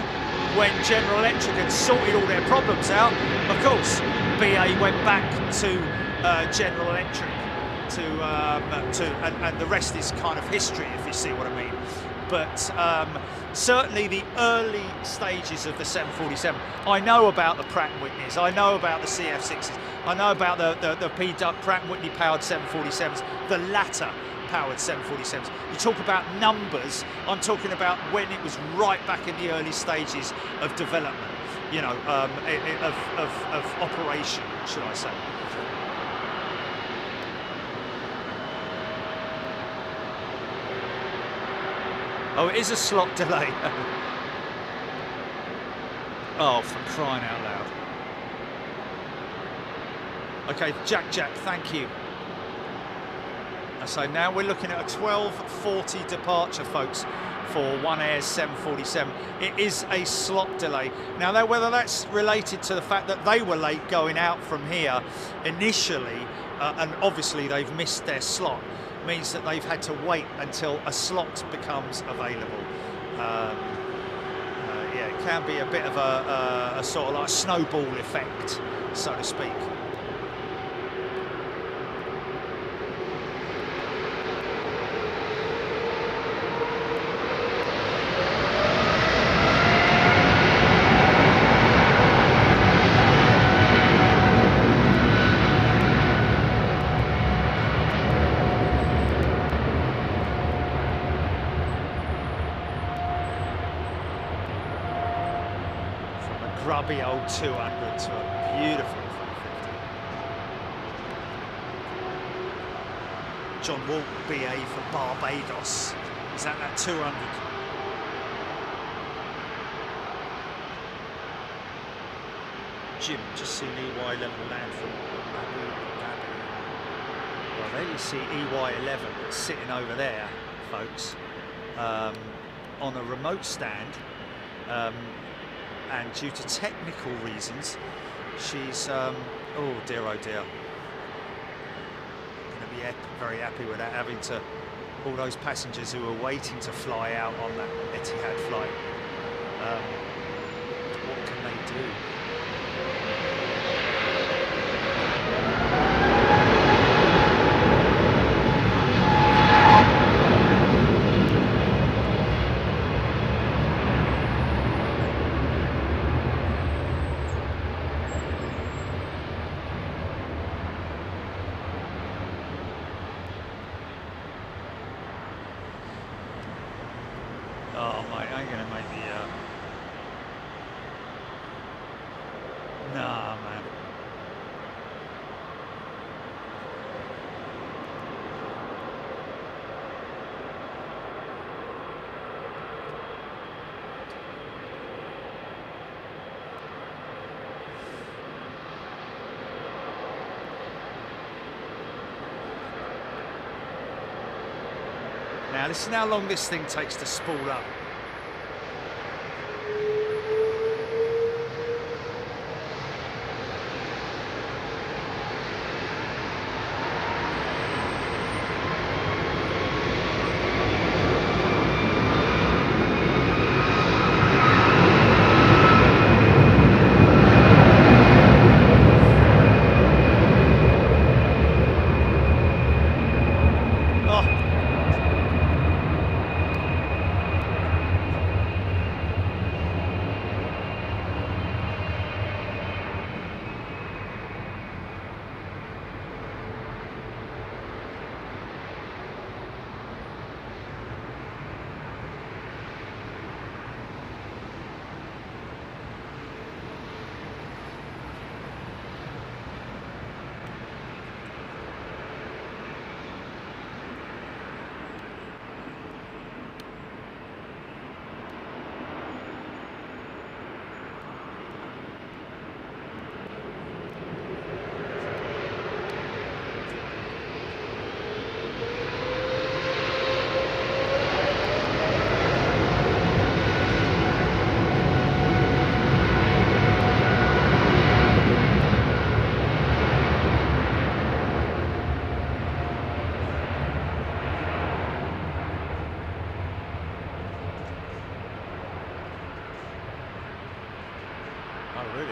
when General Electric had sorted all their problems out, of course, BA went back to General Electric and the rest is kind of history, if you see what I mean. But certainly the early stages of the 747, I know about the Pratt & Whitneys, I know about the CF6s, I know about the Pratt & Whitney powered 747s, the latter powered 747s. You talk about numbers, I'm talking about when it was right back in the early stages of development, you know, of operation, should I say. Oh, it is a slot delay. Oh, for crying out loud. Okay, Jack, thank you. So now we're looking at a 12:40 departure, folks, for One Air's 747. It is a slot delay. Now, whether that's related to the fact that they were late going out from here initially, and obviously they've missed their slot, means that they've had to wait until a slot becomes available. Yeah, it can be a bit of a sort of like snowball effect, so to speak. grubby old 200 to a beautiful 350. John Walt, BA for Barbados. Is that 200? Jim, just seen EY11 land from Abu Dhabi. Well, there you see EY11 sitting over there, folks, on a remote stand, and due to technical reasons, she's, oh dear, going to be very happy with that, having to, all those passengers who were waiting to fly out on that Etihad flight, what can they do? Oh, mate, I ain't gonna make the, nah, man. Now, listen how long this thing takes to spool up. Oh, really?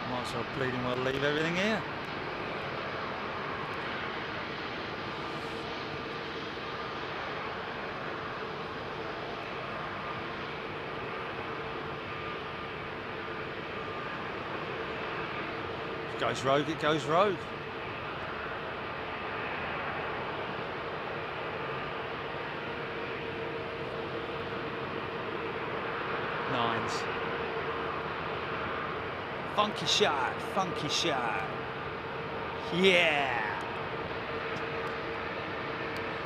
Might as well bleeding well leave everything here. If it goes rogue, it goes rogue. Nines. Funky shot, funky shot. Yeah.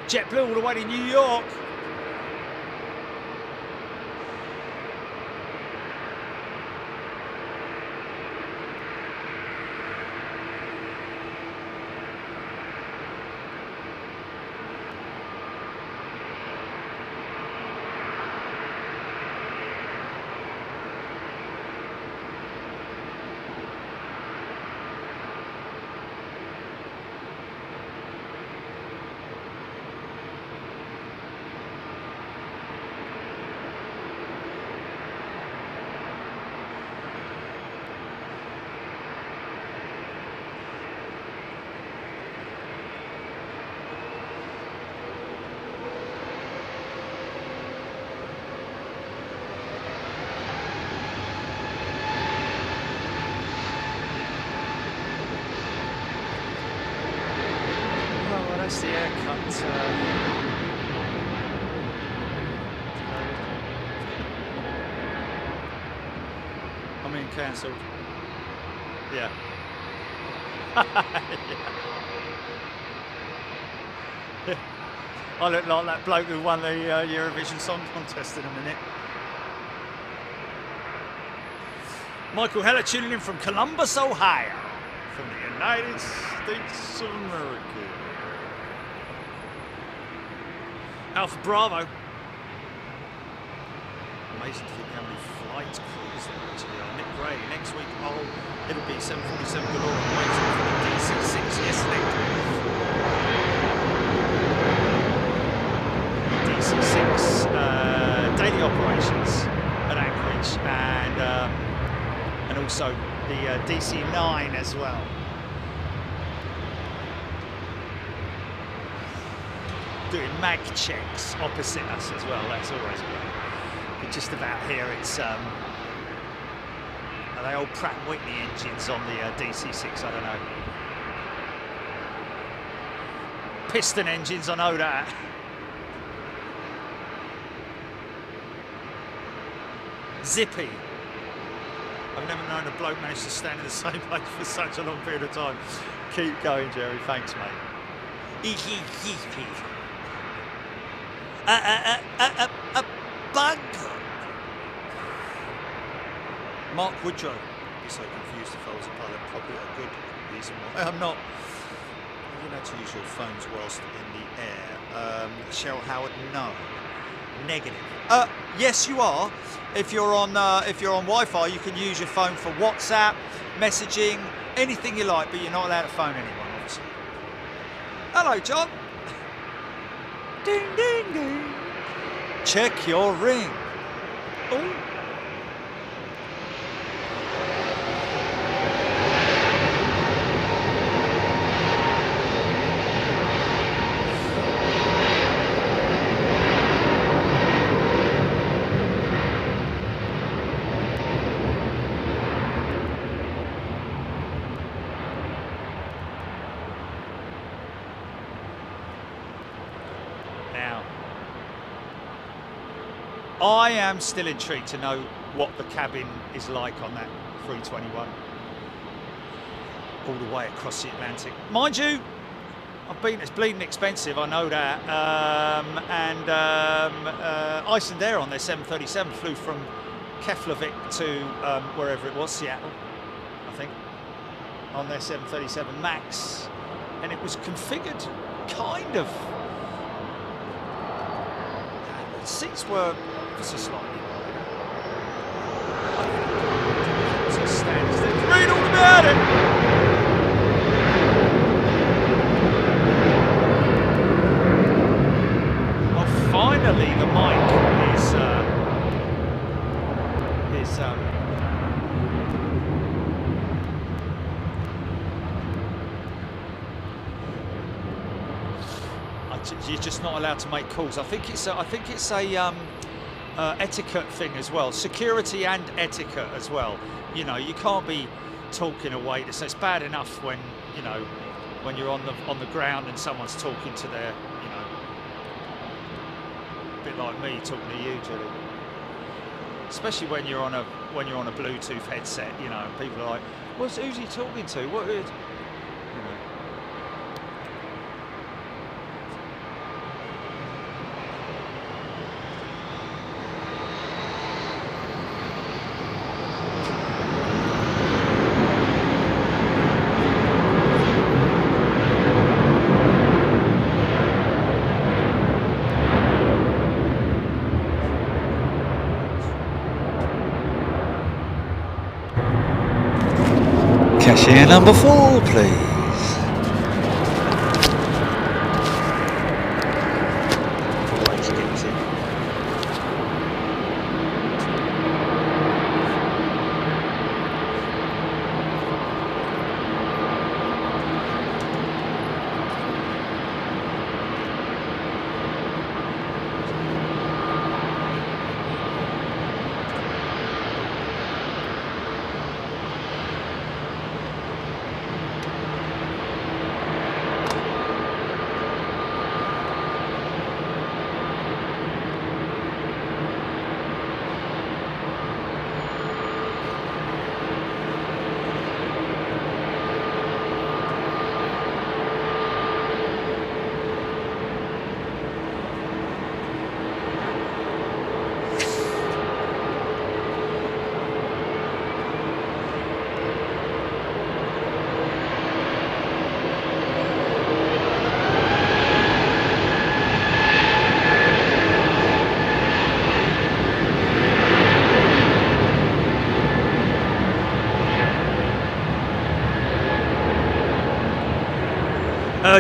JetBlue all the way to New York. That's the air cut. cancelled. Yeah. Yeah. I look like that bloke who won the Eurovision Song Contest in a minute. Michael Heller tuning in from Columbus, Ohio, from the United States of America. Alpha Bravo. Amazing to think how many flight crews there actually are. Nick Gray, next week, it'll be 747 galore. I'm waiting for the DC-6 yesterday. DC-6 daily operations at Anchorage and also the DC-9 as well. Doing mag checks opposite us as well. That's always good. But just about here, it's are they old Pratt & Whitney engines on the DC-6? I don't know. Piston engines, I know that. Zippy. I've never known a bloke manage to stand in the same place for such a long period of time. Keep going, Jerry. Thanks, mate. A bug. Mark Woodrow. I'd be so confused if I was a pilot. Probably a good reason why I'm not. You're allowed to use your phones whilst in the air. Cheryl Howard, no. Negative. Yes, you are. If you're on Wi-Fi, you can use your phone for WhatsApp, messaging, anything you like, but you're not allowed to phone anyone, obviously. Hello, John. Ding, ding, ding. Check your ring. Oh. I am still intrigued to know what the cabin is like on that 321 all the way across the Atlantic. Mind you, it's bleeding expensive, I know that. Icelandair on their 737 flew from Keflavik to wherever it was, Seattle, I think, on their 737 MAX, and it was configured kind of. The seats were just slightly wider. Read all about it. Well, finally the mic is you're just not allowed to make calls. I think it's a etiquette thing as well, security and etiquette as well. You know, you can't be talking away. So it's bad enough when when you're on the ground and someone's talking to their, a bit like me talking to you, Julie. Especially when you're on a Bluetooth headset, and people are like, who's he talking to? What is? Cashier number 4, please. Always gets it.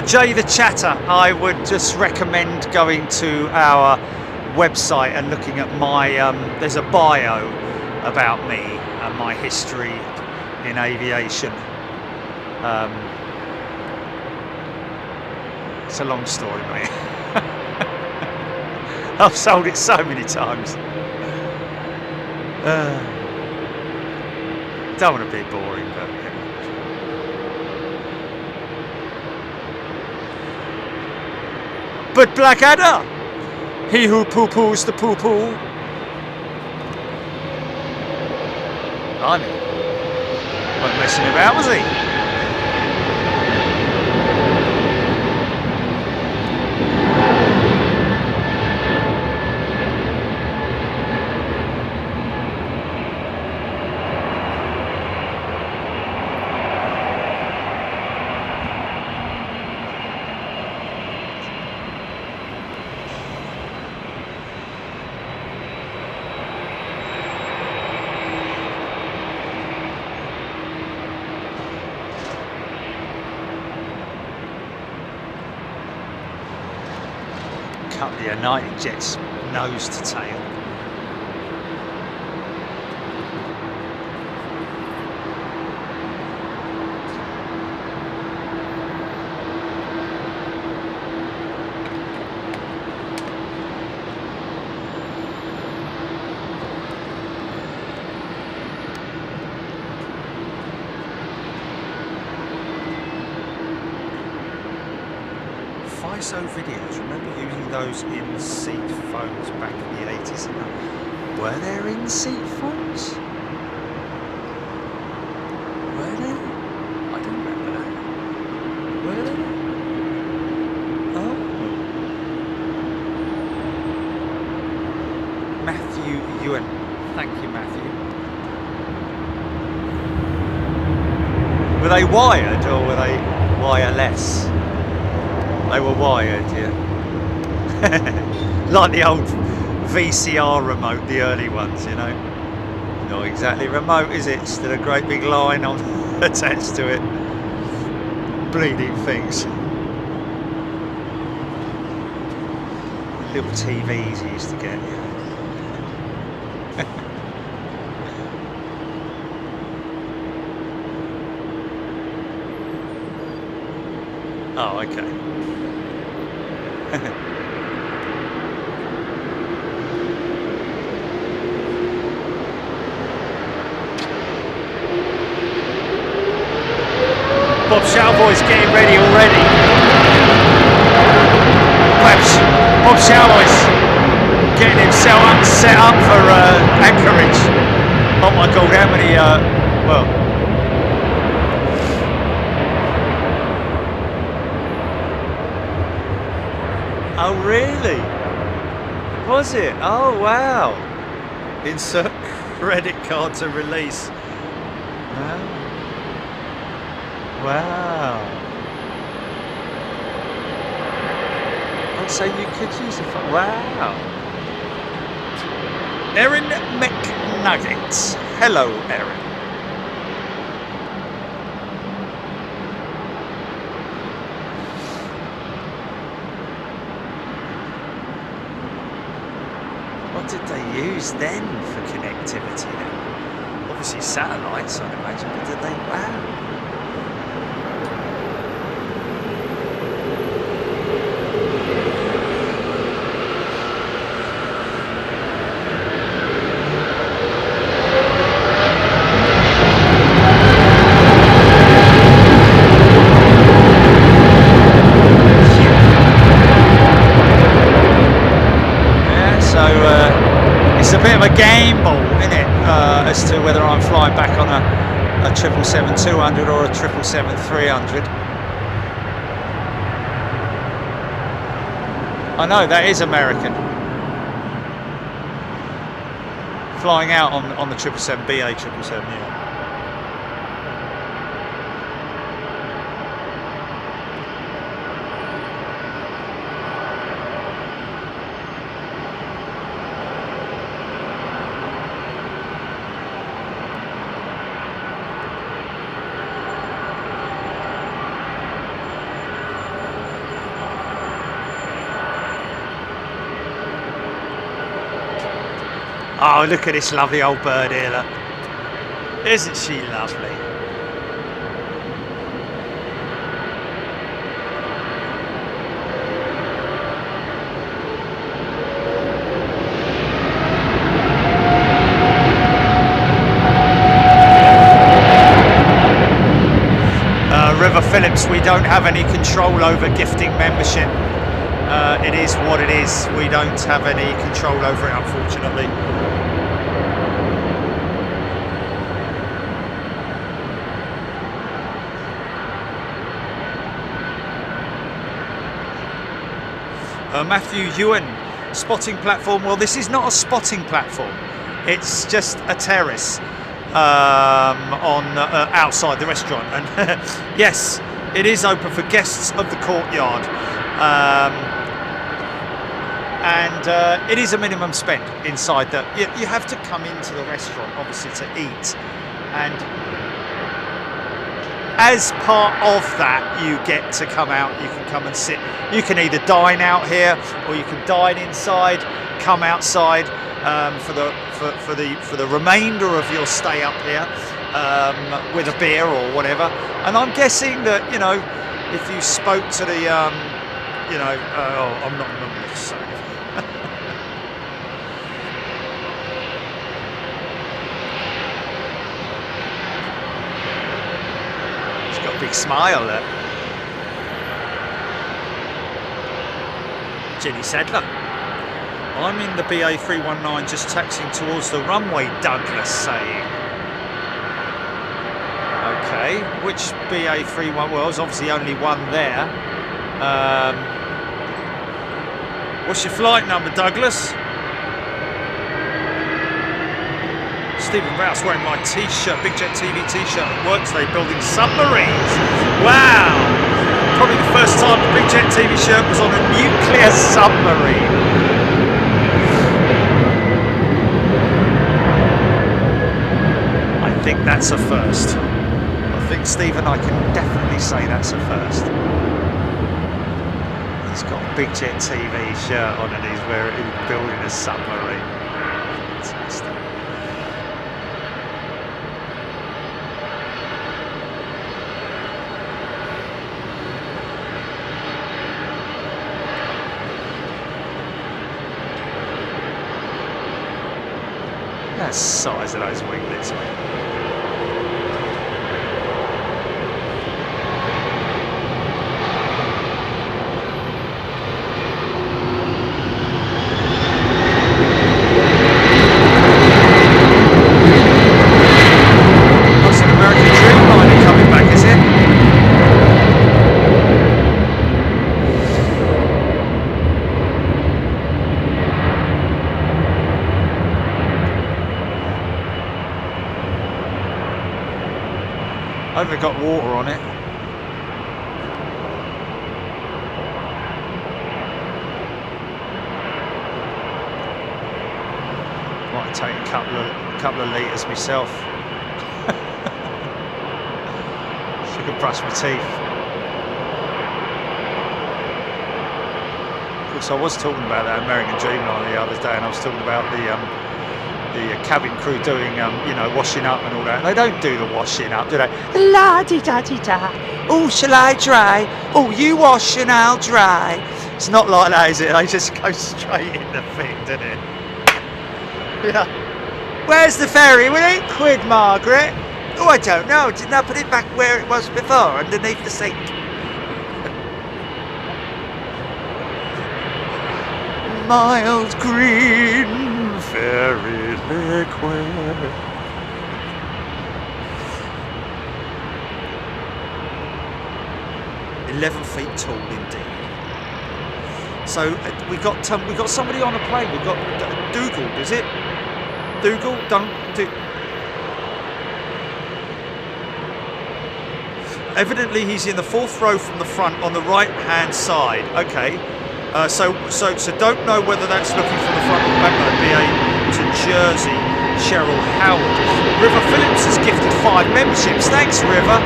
Jay the Chatter, I would just recommend going to our website and looking at my, there's a bio about me and my history in aviation. It's a long story, mate. I've sold it so many times. Don't want to be boring, but you know. But Blackadder, he who poo-poos the poo-poo. I knew. Wasn't messing about, was he? The United Jets nose to tail. FISO videos, remember using those in-seat phones back in the 80s? Were there in-seat phones? Were there? I don't remember that. Were there? Oh. Matthew Ewan. Thank you, Matthew. Were they wired or were they wireless? They were wired, yeah. Like the old VCR remote, the early ones, you know. Not exactly remote, is it? Still a great big line on attached to it. Bleeding things. Little TVs you used to get, yeah. Oh, okay. Bob Showboy's getting ready already. Bob Showboy's getting himself set up for Anchorage. Oh my God, how many, well. Oh really? Was it? Oh wow. Insert credit card to release. Wow. Wow. Oh, so you could use the phone. Wow. Erin McNuggets. Hello, Erin. What did they use then for connectivity then? Obviously satellites, I'd imagine, but did they? Wow. It's a bit of a gamble, isn't it, as to whether I'm flying back on a 777-200 or a 777-300. I know, that is American. Flying out on the 777, BA 777, yeah. Oh, look at this lovely old bird here, look. Isn't she lovely? River Phillips, we don't have any control over gifting membership. It is what it is. We don't have any control over it, unfortunately. Matthew Ewan, spotting platform. Well, this is not a spotting platform. It's just a terrace on outside the restaurant. And yes, it is open for guests of the courtyard. And it is a minimum spend inside that. You have to come into the restaurant, obviously, to eat. And as part of that, you get to come out. You can come and sit. You can either dine out here, or you can dine inside. Come outside for the remainder of your stay up here with a beer or whatever. And I'm guessing that, you know, if you spoke to the you know, I'm not going to say. She's got a big smile there. Jenny Sadler. I'm in the BA 319 just taxiing towards the runway, Douglas saying. Okay, which BA 319? Well, there's obviously only one there. What's your flight number, Douglas? Stephen Rouse wearing my t-shirt, Big Jet TV t-shirt at work today, building submarines. Wow! Probably the first time the Big Jet TV shirt was on a nuclear submarine. I think that's a first. I think, Stephen, I can definitely say that's a first. He's got a Big Jet TV shirt on and he's building a submarine. Fantastic. That's the size of those winglets, mate. Only got water on it. Might take a couple of litres myself. So I could brush my teeth. Of course, I was talking about that American Dreamliner the other day, and I was talking about the cabin crew doing, you know, washing up and all that. They don't do the washing up, do they? La-di-da-di-da. Oh, shall I dry? Oh, you wash and I'll dry. It's not like that, is it? They just go straight in the thing, doesn't it? Yeah. Where's the ferry? Will it quid, Margaret? Oh, I don't know. Didn't I put it back where it was before, underneath the sink? Miles Green, ferry liquid. "11 feet tall, indeed." So we got somebody on a plane. We've got Dougal, is it? Dougal, Evidently, he's in the fourth row from the front on the right-hand side. Okay. So don't know whether that's looking from the front or the back. BA to Jersey, Cheryl Howard. River Phillips has gifted 5 memberships. Thanks, River.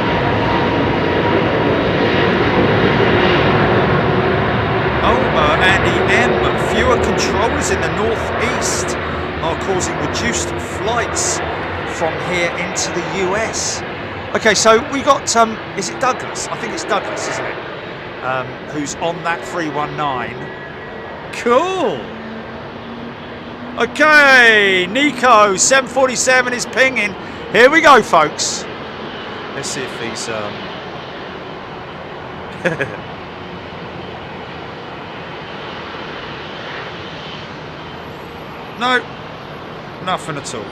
Oh, Andy M. Fewer controllers in the northeast. are causing reduced flights from here into the US. Okay, so we got, is it Douglas? I think it's Douglas, isn't it? Who's on that 319. Cool. Okay, Nico, 747 is pinging. Here we go, folks. Let's see if he's... No, nothing at all.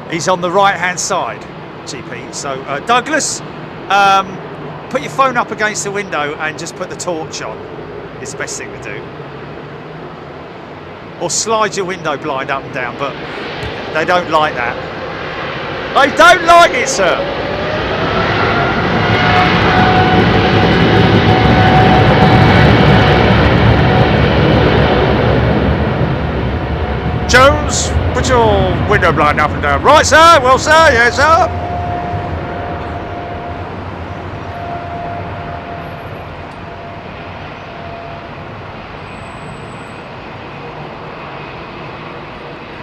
He's on the right-hand side, GP. So, Douglas, put your phone up against the window and just put the torch on. It's the best thing to do. Or slide your window blind up and down, but they don't like that. They don't like it, sir. Jones, put your window blind up and down. Right, sir? Well, sir, yes, sir.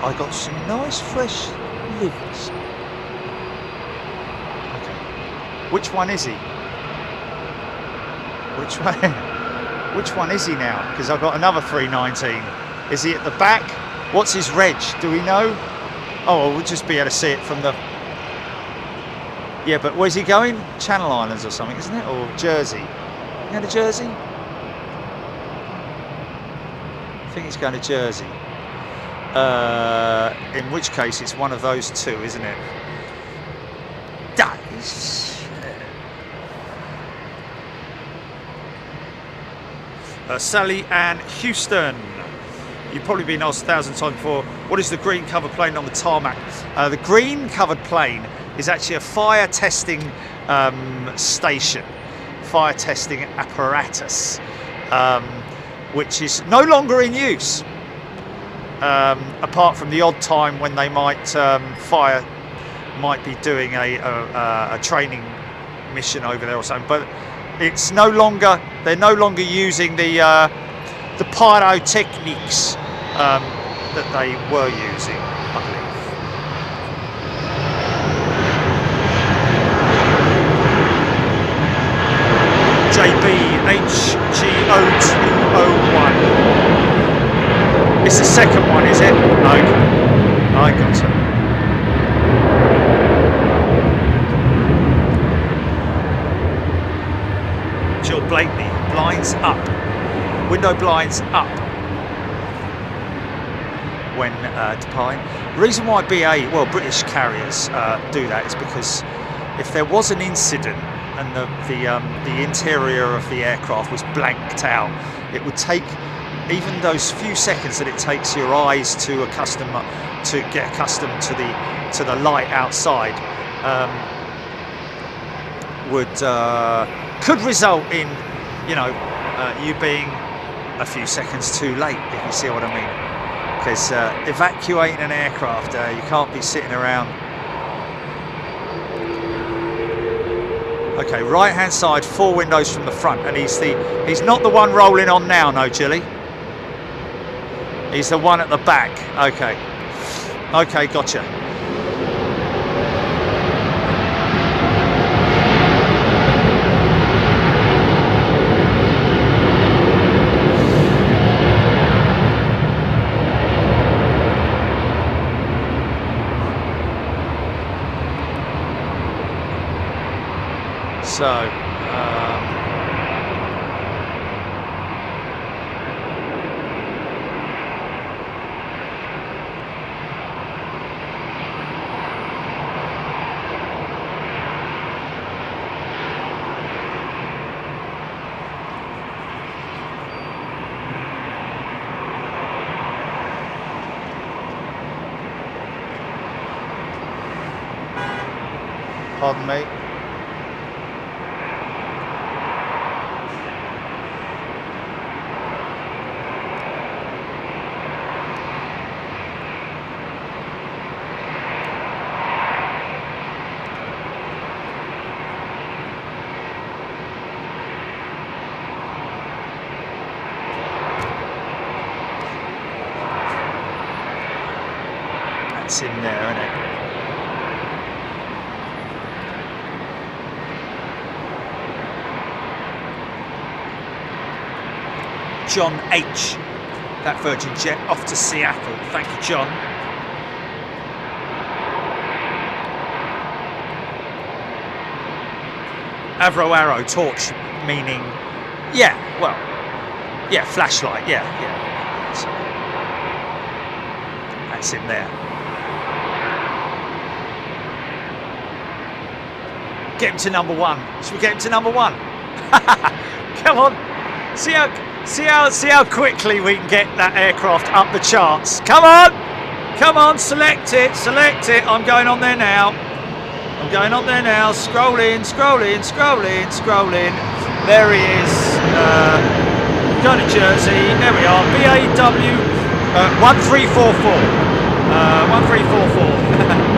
I got some nice fresh livers. Okay. Which one is he? Which one? Which one is he now? Because I've got another 319. Is he at the back? What's his reg? Do we know? Oh, we'll just be able to see it from the... Yeah, but where's he going? Channel Islands or something, isn't it? Or Jersey? You going to Jersey? I think he's going to Jersey. In which case it's one of those two, isn't it? Dice. Sally Ann Houston. You've probably been asked 1,000 times before, what is the green covered plane on the tarmac? The green covered plane is actually a fire testing station, fire testing apparatus, which is no longer in use. Apart from the odd time when they might be doing a training mission over there or something, but it's no longer, they're no longer using the pyrotechnics that they were using, I believe. JBHGO201. It's the second one, is it? Okay. I got it. Jill Blakeney, blinds up. Window blinds up when departing. The reason why BA, well, British carriers do that is because if there was an incident and the interior of the aircraft was blanked out, it would take even those few seconds that it takes your eyes to get accustomed to the light outside could result in, you know, you being a few seconds too late, if you see what I mean. Because evacuating an aircraft, you can't be sitting around. Okay, right hand side, 4 windows from the front, and he's not the one rolling on now, no, Jilly. He's the one at the back. Okay. Okay, gotcha. So, pardon me. That's in there, isn't it? John H. That Virgin jet off to Seattle. Thank you, John. Avro arrow torch, meaning, yeah, well, yeah, flashlight, yeah. So, that's in there. Get him to number one. Should we get him to number one? Come on. See how quickly we can get that aircraft up the charts. Come on, select it. I'm going on there now. Scrolling. There he is. Going to Jersey. There we are. BAW 1344. 1344.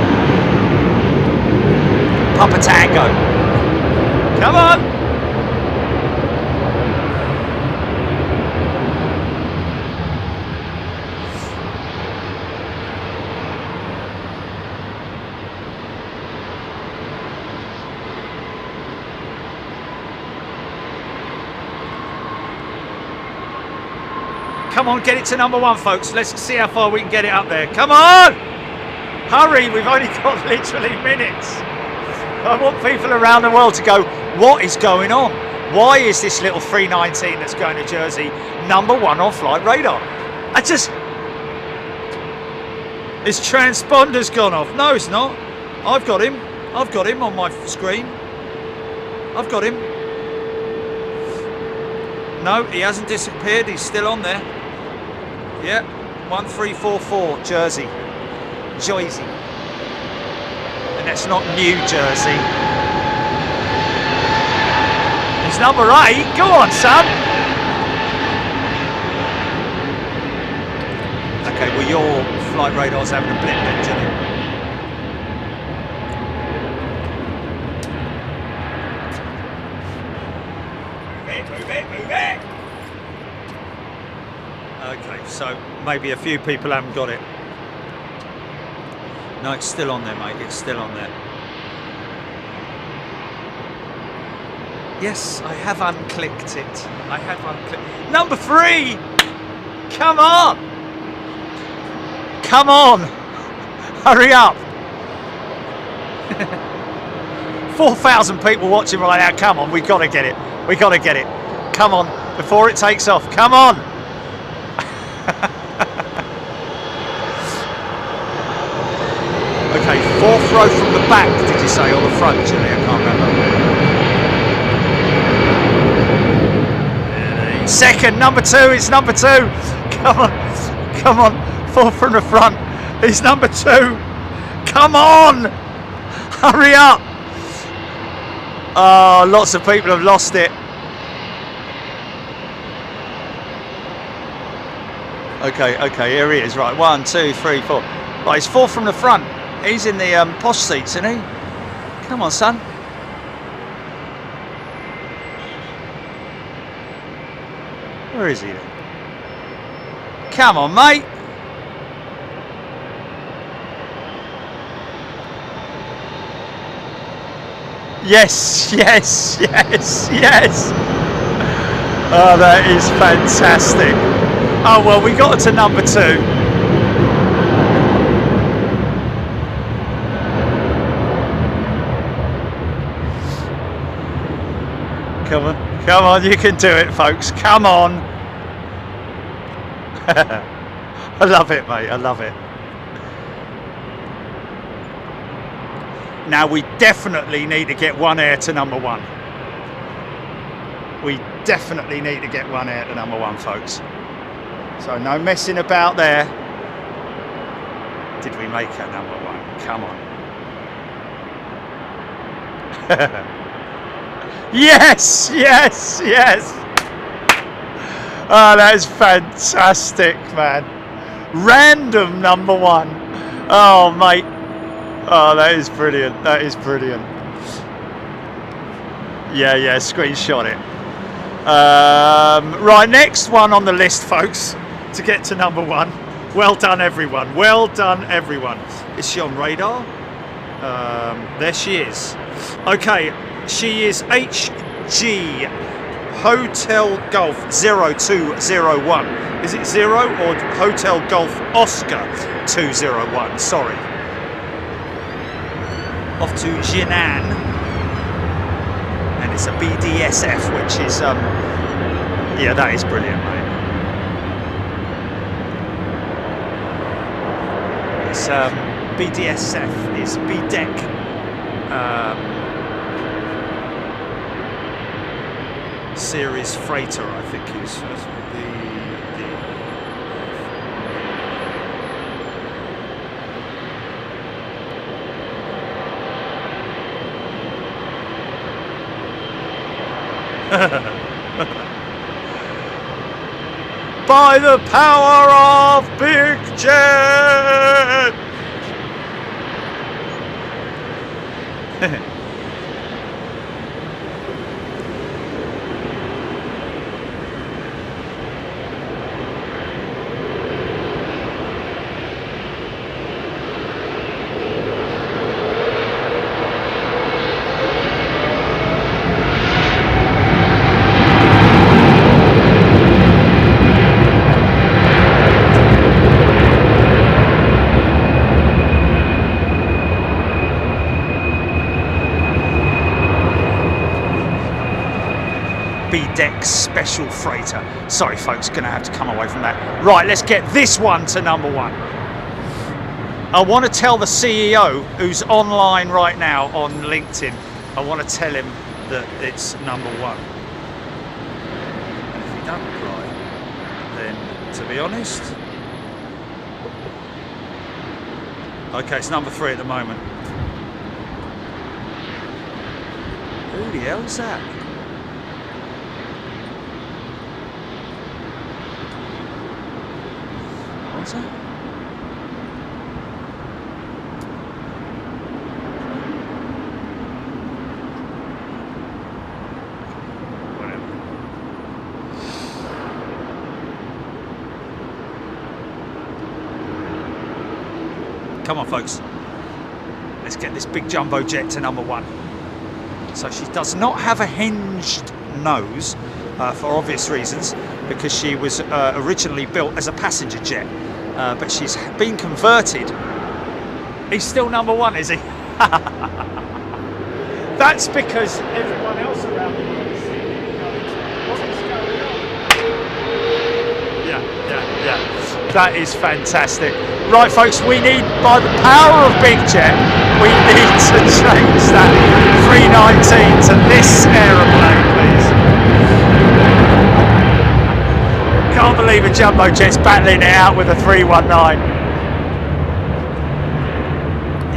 Papa Tango. Come on. Come on, get it to number one, folks. Let's see how far we can get it up there. Come on! Hurry, we've only got literally minutes. I want people around the world to go, what is going on? Why is this little 319 that's going to Jersey number one on Flightradar? His transponder's gone off. No, it's not. I've got him on my screen. I've got him. No, he hasn't disappeared. He's still on there. Yeah, 1344, Jersey. Jersey. And that's not New Jersey. It's number 8. Go on, son. Okay, well, your Flightradar's having a blip then, Jimmy. Move it. Okay, so maybe a few people haven't got it. No, it's still on there, mate. It's still on there. Yes, I have unclicked it. Number 3! Come on! Come on! Hurry up! 4,000 people watching right now. Come on, we've got to get it. Come on, before it takes off. Come on! Okay, 4th row from the back, did you say, or the front, Jimmy? I can't remember. Second, number 2, it's number 2. Come on, 4th from the front. It's number 2. Come on! Hurry up! Oh, lots of people have lost it. Okay, here he is. Right, 1, 2, 3, 4. Right, he's 4th from the front. He's in the posh seats, isn't he? Come on, son. Where is he then? Come on, mate. Yes. Oh, that is fantastic. Oh, well, we got to number 2. Come on, you can do it, folks. Come on. I love it, mate. I love it. Now, we definitely need to get one air to number 1. We definitely need to get one air to number 1, folks. So no messing about there. Did we make it number 1? Come on. Yes. Oh, that is fantastic, man. Random number 1. Oh, mate. Oh, that is brilliant. Yeah, screenshot it. Right, next one on the list, folks, to get to number 1. Well done, everyone. Well done, everyone. Is she on radar? There she is. Okay, she is HG Hotel Golf 0201. Is it 0 or Hotel Golf Oscar 201? Sorry. Off to Jinan. And it's a BDSF, which is, yeah, that is brilliant, mate. It's, BDSF is B-Deck. Series freighter, I think is by the power of Big Jet. B-Deck special freighter. Sorry folks, gonna have to come away from that. Right, let's get this one to number 1. I want to tell the CEO who's online right now on LinkedIn, I want to tell him that it's number 1. And if he don't reply, then to be honest, okay, it's number 3 at the moment. Who the hell is that? What's that? Whatever. Come on, folks. Let's get this big jumbo jet to number 1. So she does not have a hinged nose for obvious reasons, because she was originally built as a passenger jet, but she's been converted. He's still number 1, is he? That's because everyone else around the world is thinking, what is going on? Yeah. That is fantastic. Right, folks, we need, by the power of Big Jet, we need to change that 319 to this aeroplane, please. Can't believe a jumbo jet's battling it out with a 319.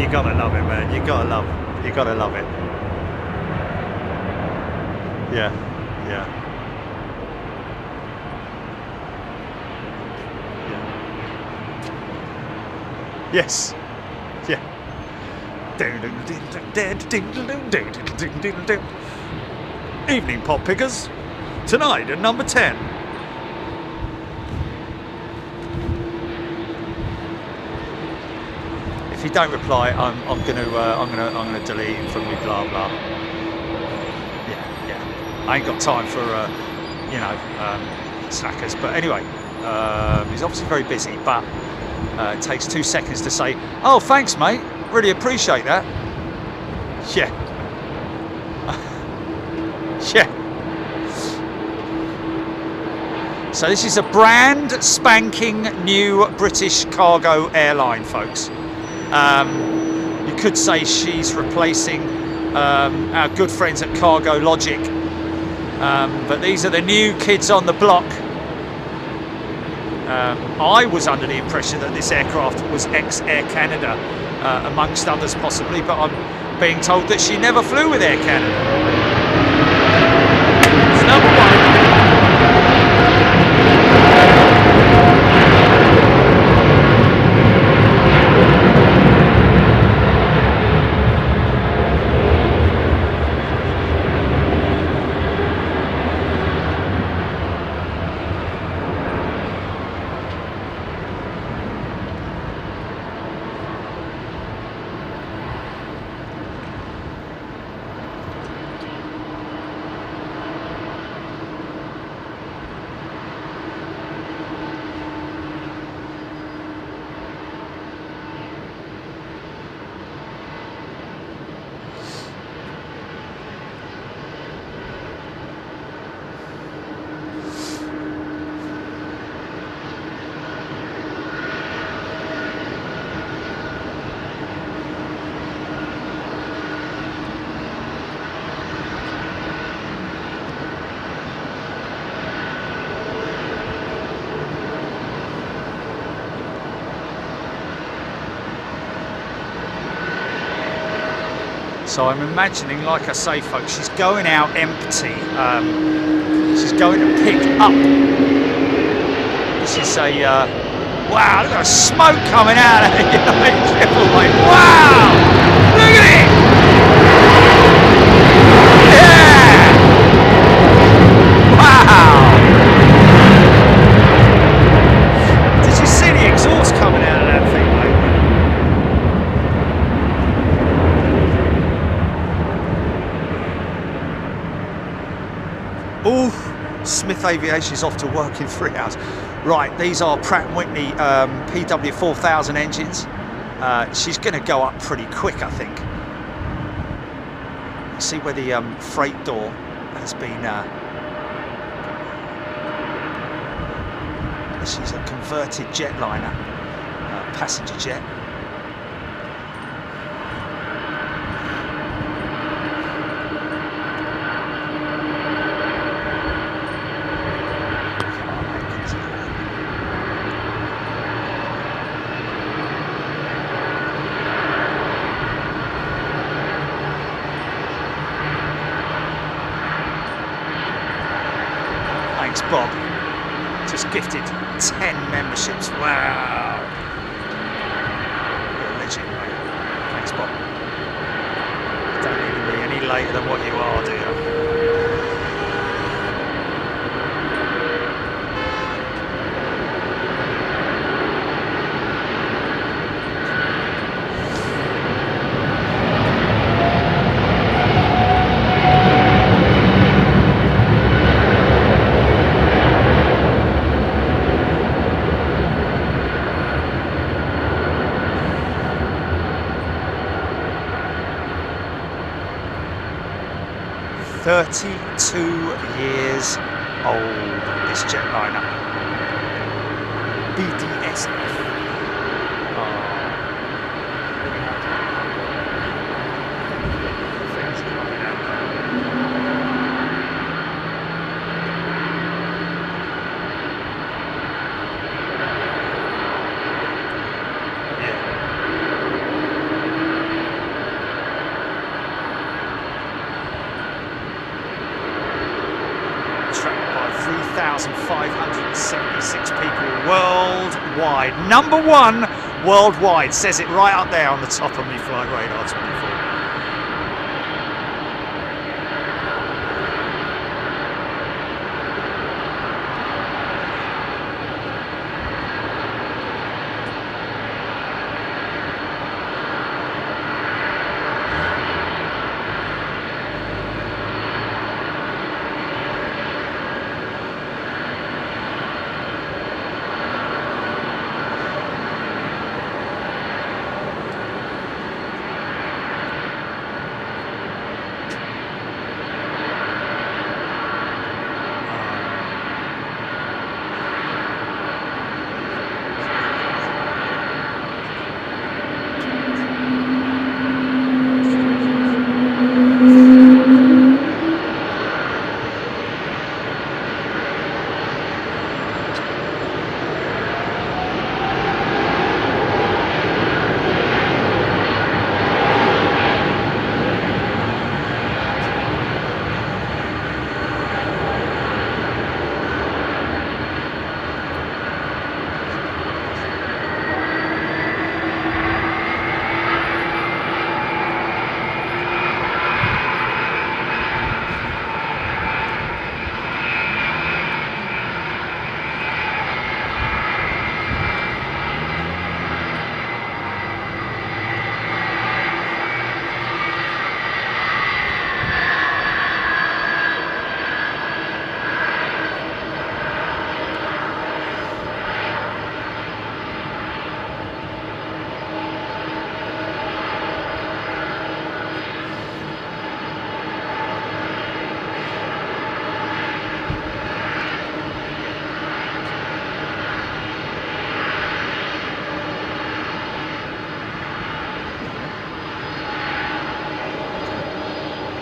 You gotta love it, man. You gotta love it. You gotta love it. Yeah. Yes. Yeah. Evening pop pickers. Tonight at number 10. If you don't reply, I'm gonna delete him from me. Blah blah. Yeah. I ain't got time for slackers. But anyway, he's obviously very busy. But it takes 2 seconds to say, "Oh, thanks, mate. Really appreciate that." Yeah. Yeah. So this is a brand spanking new British cargo airline, folks. You could say she's replacing our good friends at Cargo Logic, but these are the new kids on the block. I was under the impression that this aircraft was ex-Air Canada, amongst others possibly, but I'm being told that she never flew with Air Canada. It's number 1. So I'm imagining, like I say, folks, she's going out empty. She's going to pick up. This is a wow! Look at the smoke coming out of it. Wow! Look at it! Yeah! Wow! Did you see the exhaust coming out of that thing, mate? Ooh, Smith Aviation is off to work in 3 hours. Right, these are Pratt & Whitney PW4000 engines. She's going to go up pretty quick, I think. See where the freight door has been. She's a converted jetliner, passenger jet. Thanks, Bob. Just gifted 10 memberships. Wow. You're a legend, mate. Thanks, Bob. Don't need to be any later than what you are, do you? 32 years old, this jetliner. BDSF. Things coming out. Tracked by 3,576 people worldwide. Number 1 worldwide, says it right up there on the top of me Flightradar 24.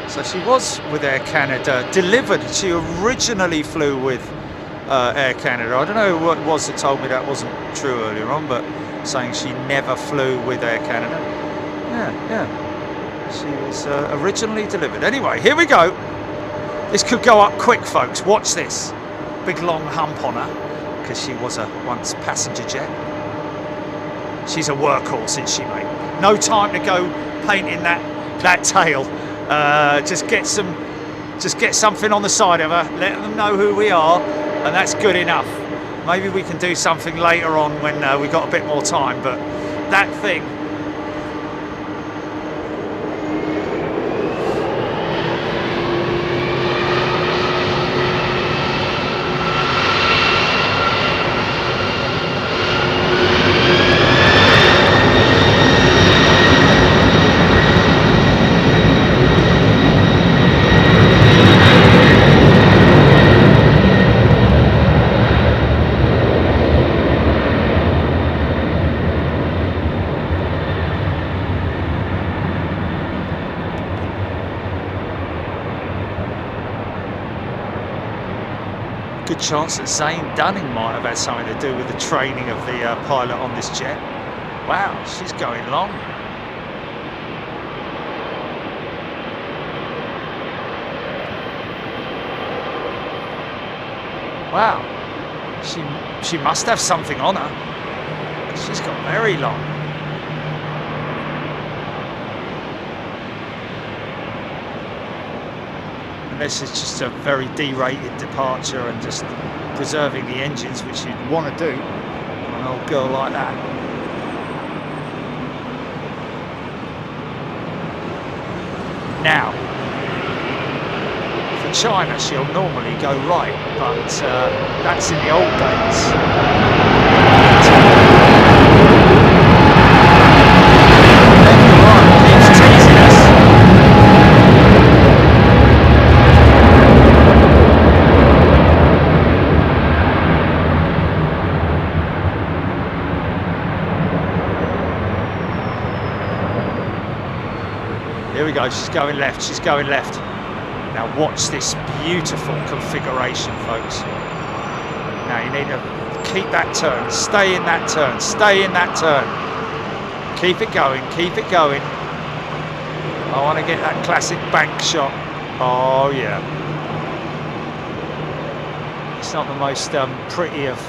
So she was with Air Canada, delivered. She originally flew with Air Canada. I don't know what it was that told me that wasn't true earlier on, but saying she never flew with Air Canada. Yeah, yeah. She was originally delivered. Anyway, here we go. This could go up quick, folks. Watch this. Big long hump on her, because she was a once passenger jet. She's a workhorse, isn't she, mate? No time to go painting that tail. Just get something on the side of her, let them know who we are, and that's good enough. Maybe we can do something later on when we've got a bit more time, but that thing. Good chance that Zane Dunning might have had something to do with the training of the pilot on this jet. Wow, she's going long. Wow, she must have something on her. She's got very long. This is just a very D-rated departure and just preserving the engines, which you'd want to do on an old girl like that. Now, for China, she'll normally go right, but that's in the old days. Here we go, she's going left, she's going left. Now watch this beautiful configuration, folks. Now you need to keep that turn, stay in that turn, stay in that turn. Keep it going, keep it going. I want to get that classic bank shot. Oh yeah. It's not the most pretty of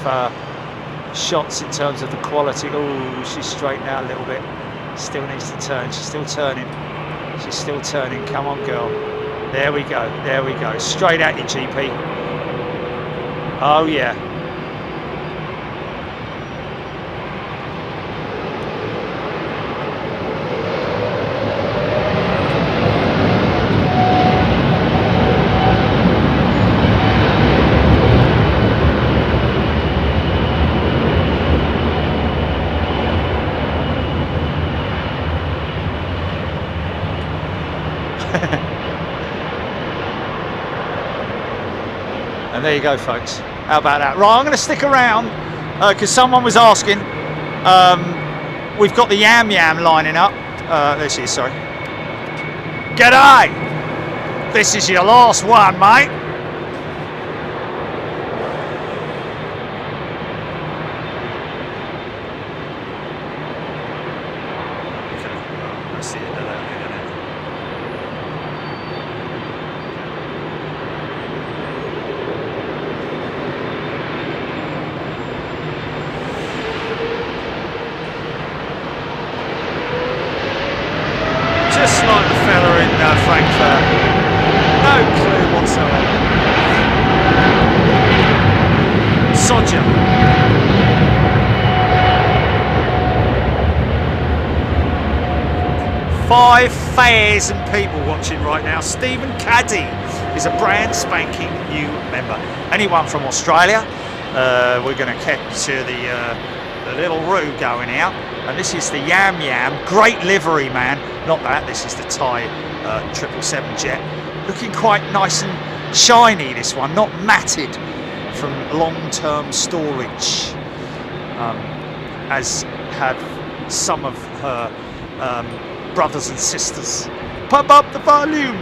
shots in terms of the quality. Oh, she's straight now a little bit. Still needs to turn, she's still turning. She's still turning, come on girl. There we go, straight at you, GP. Oh yeah. And there you go, folks. How about that? Right, I'm going to stick around because someone was asking. We've got the Yam Yam lining up. There she is, sorry. G'day! This is your last one, mate. Just like the fella in Frankfurt. No clue whatsoever. Sodja. Five thousand people watching right now. Stephen Caddy is a brand spanking new member. Anyone from Australia? We're going to capture the little Roo going out. And this is the Yam Yam, great livery, man. Not that, this is the Thai 777 jet. Looking quite nice and shiny, this one, not matted from long-term storage, as have some of her brothers and sisters. Pump up the volume!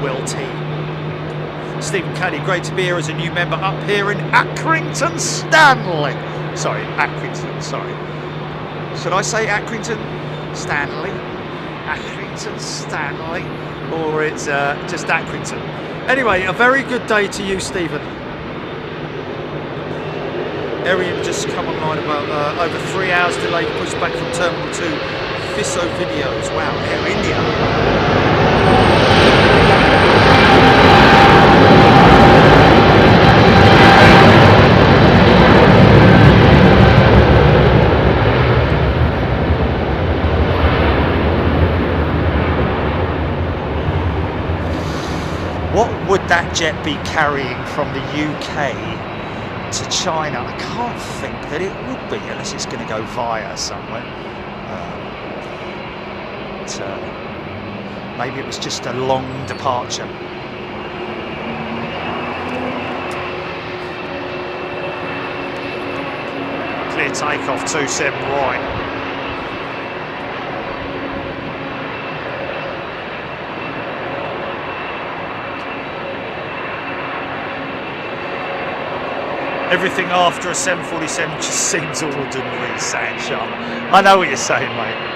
Will T. Stephen Caddy, great to be here as a new member up here in Accrington, Stanley. Sorry, Accrington, sorry. Should I say Accrington Stanley? Accrington Stanley, or it's just Accrington. Anyway, a very good day to you, Stephen. Arian just come online about over 3 hours delay pushed back from Terminal 2. Fisso videos. Wow, Air India. What would that jet be carrying from the UK to China? I can't think that it would be, unless it's going to go via somewhere. Maybe it was just a long departure. Clear takeoff 27 right. Everything after a 747 just seems ordinary, saying Sharma. I know what you're saying, mate.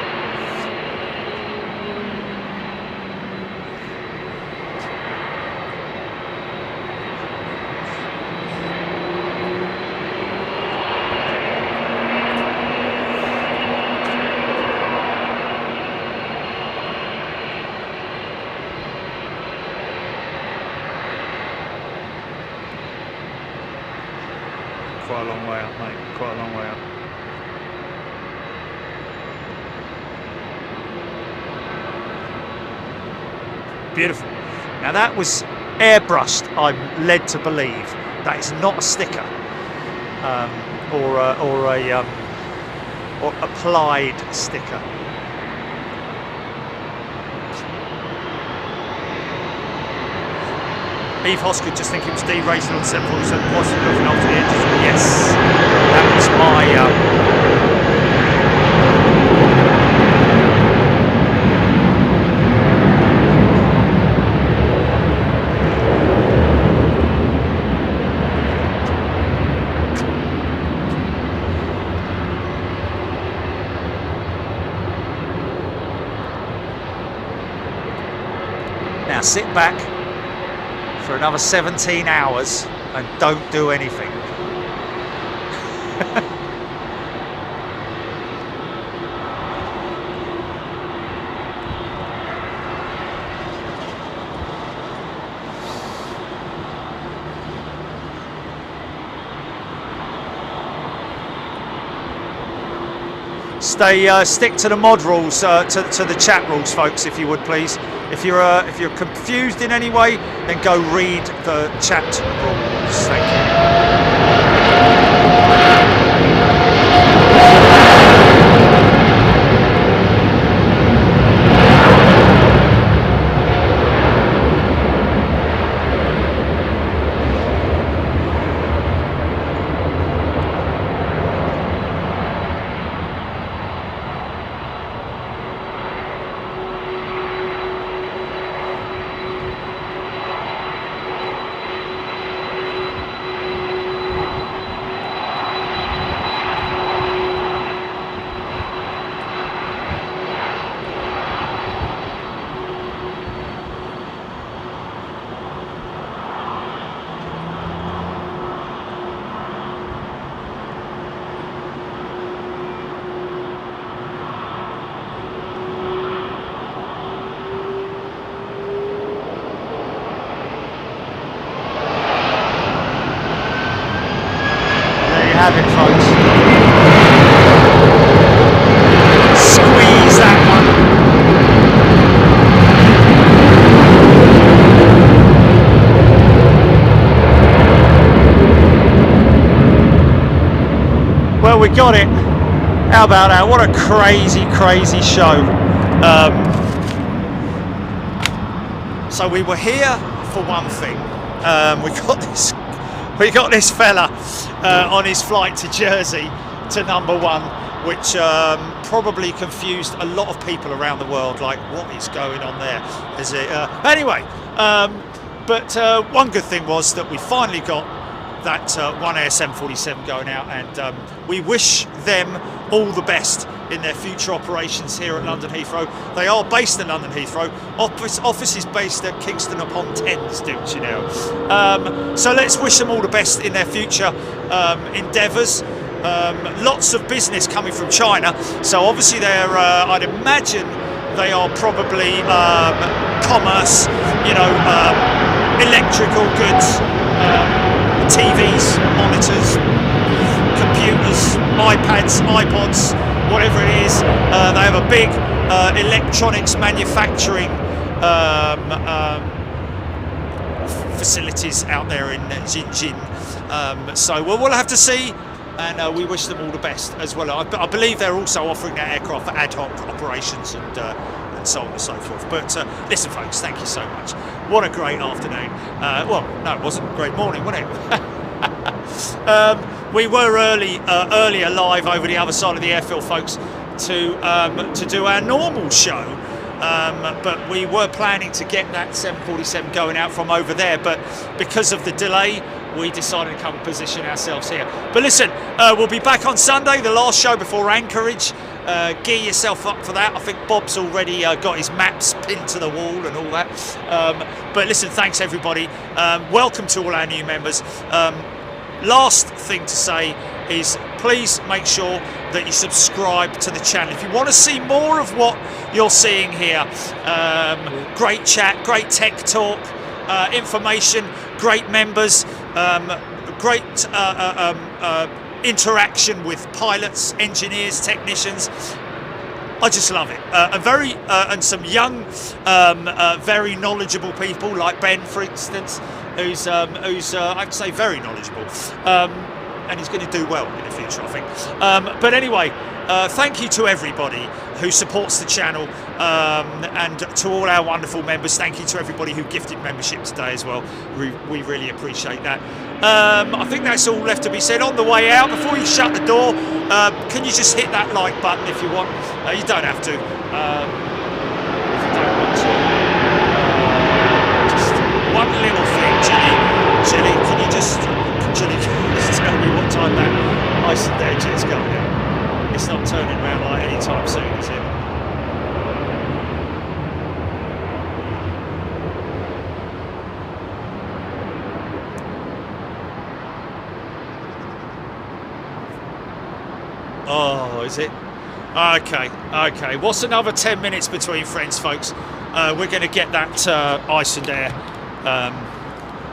Quite a long way up, mate. Quite a long way up. Beautiful. Now that was airbrushed, I'm led to believe. That is not a sticker or applied sticker. Eve Hoskett just think it was deracing on 747, possibly looking after the engines. Yes, that was my Now sit back for another 17 hours and don't do anything. Stick to the mod rules, to the chat rules, folks, if you would please. If you're confused in any way, then go read the chat rules. Thank you. Have it, folks. Squeeze that one. Well, we got it. How about that? What a crazy, crazy show. So we were here for one thing. We got this fella on his flight to Jersey to number one, which probably confused a lot of people around the world. Like, what is going on there? Is it anyway? But one good thing was that we finally got that One Air 747 going out, and we wish them all the best in their future operations here at London Heathrow. They are based in London Heathrow. Office is based at Kingston upon Thames, don't you know? So let's wish them all the best in their future endeavours. Lots of business coming from China, so obviously they're, I'd imagine they are probably commerce, you know, electrical goods, TVs, monitors, computers, iPads, iPods, whatever it is. They have a big electronics manufacturing facilities out there in Xinjiang. So we'll have to see, and we wish them all the best as well. I believe they're also offering their aircraft for ad hoc operations and so on and so forth. But listen, folks, thank you so much. What a great afternoon. Well, no, it wasn't a great morning, was it? We were earlier live over the other side of the airfield, folks, to do our normal show. But we were planning to get that 747 going out from over there, but because of the delay, we decided to come and position ourselves here. But listen, we'll be back on Sunday, the last show before Anchorage. Gear yourself up for that. I think Bob's already got his maps pinned to the wall and all that. But listen, thanks everybody. Welcome to all our new members. Last thing to say is please make sure that you subscribe to the channel. If you want to see more of what you're seeing here, great chat, great tech talk, information, great members, great interaction with pilots, engineers, technicians. I just love it. And some young, very knowledgeable people like Ben, for instance, who's I'd say very knowledgeable, and he's going to do well in the future, I think. But anyway, thank you to everybody who supports the channel, and to all our wonderful members. Thank you to everybody who gifted membership today as well. We really appreciate that. I think that's all left to be said. On the way out, before you shut the door, can you just hit that like button if you want? You don't have to. If you don't want to. Just one little thing, Jilly, can you just tell me what time that Icelandair jet's going out? It's not turning around like any time soon, is it? Oh, is it? Okay. What's another 10 minutes between friends, folks? We're going to get that Icelandair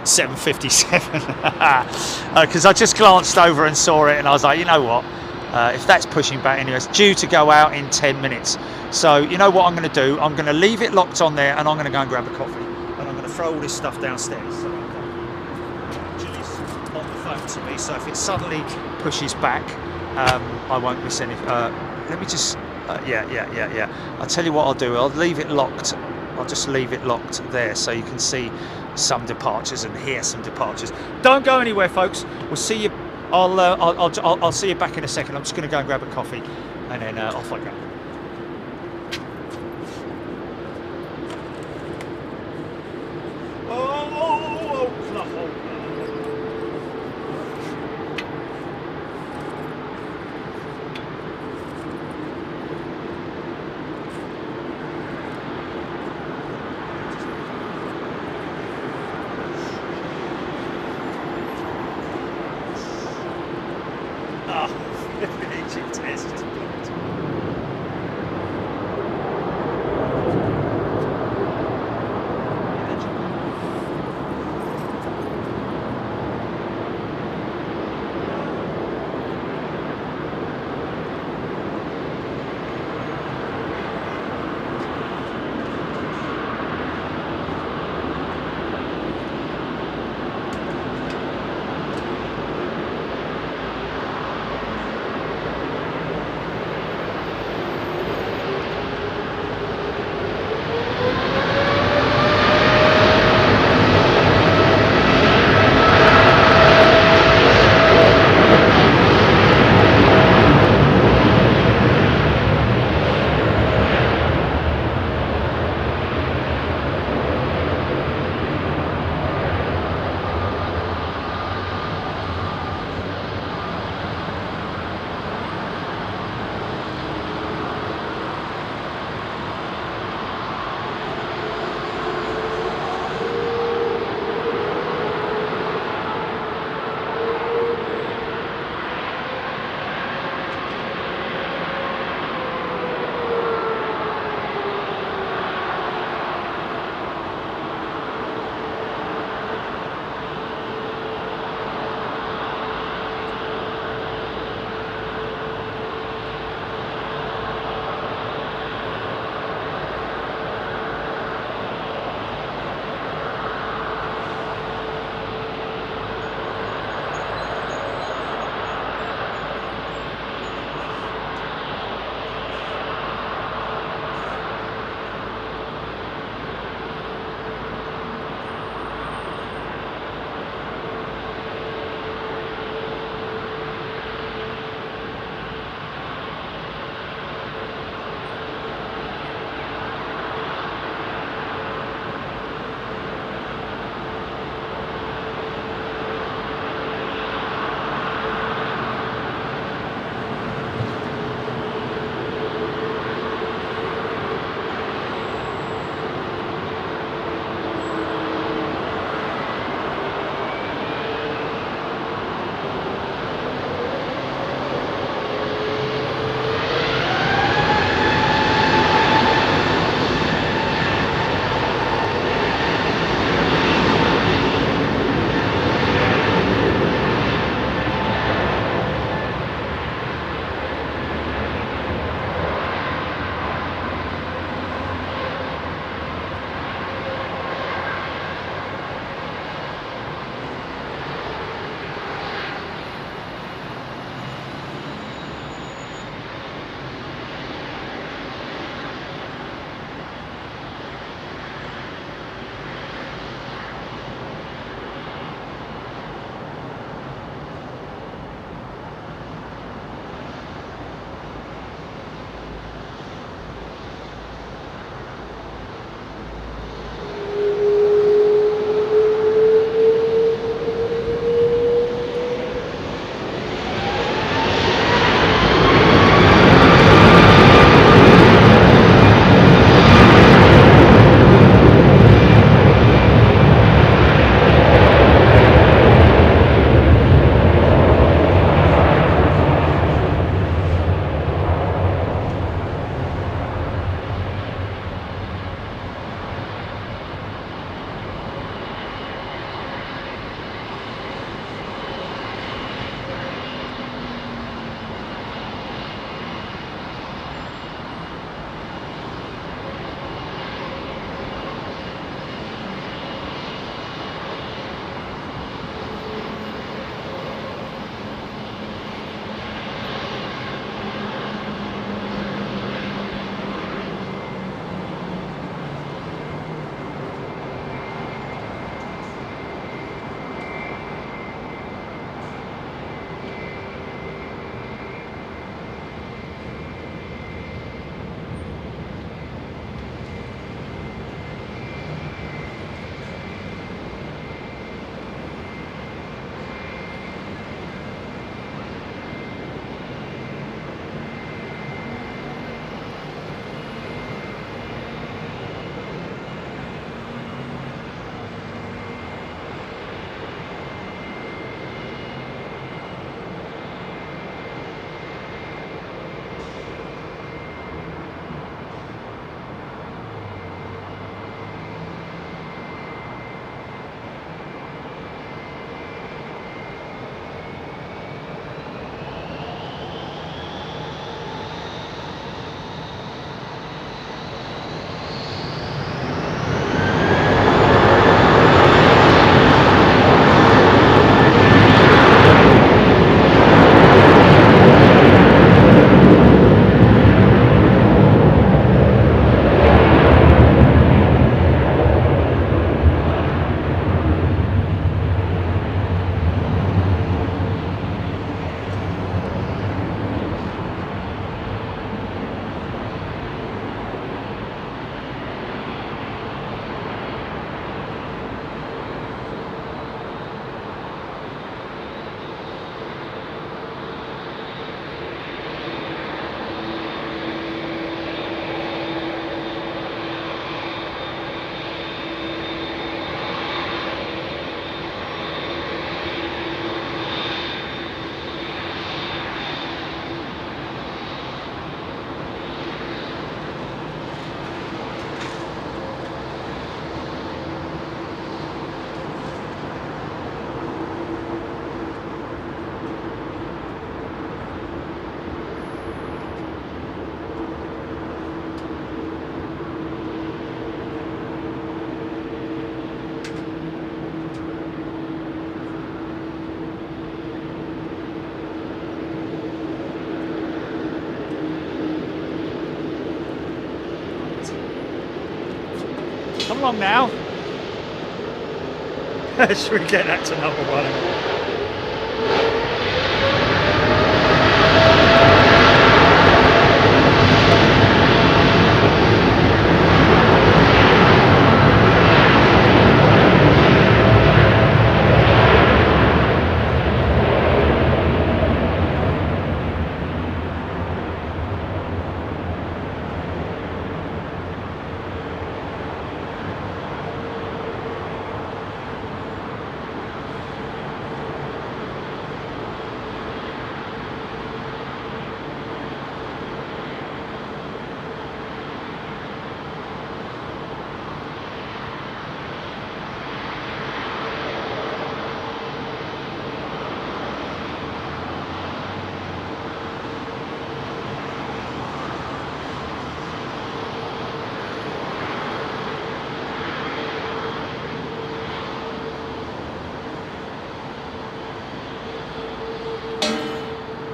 757 because I just glanced over and saw it, and I was like, you know what? If that's pushing back anyway, it's due to go out in 10 minutes. So you know what I'm going to do? I'm going to leave it locked on there, and I'm going to go and grab a coffee, and I'm going to throw all this stuff downstairs. So Julie's on the phone to me, so if it suddenly pushes back, I won't miss any. Let me just, yeah. I'll tell you what I'll do. I'll leave it locked. I'll just leave it locked there, so you can see some departures and hear some departures. Don't go anywhere, folks. We'll see you. I'll see you back in a second. I'm just going to go and grab a coffee, and then off I go. Come along now. Should we get that to number one?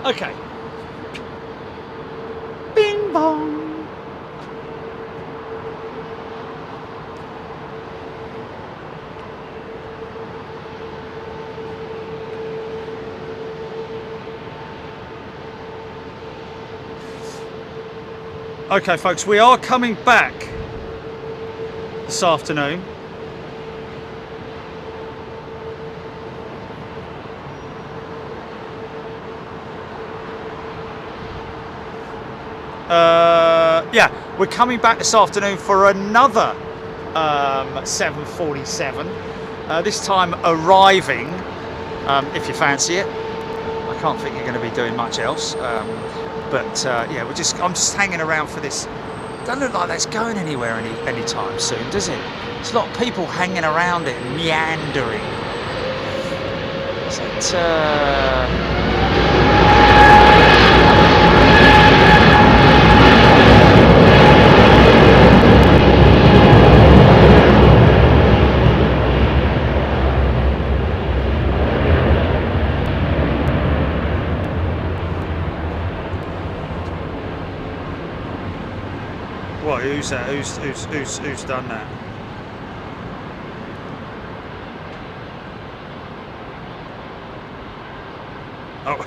Okay. Bing bong. Okay, folks, we are coming back this afternoon. Yeah, we're coming back this afternoon for another 747. This time arriving, if you fancy it. I can't think you're going to be doing much else. Yeah, I'm just hanging around for this. Doesn't look like that's going anywhere anytime soon, does it? There's a lot of people hanging around it, meandering. Is it? What? Who's that? Who's done that? Oh.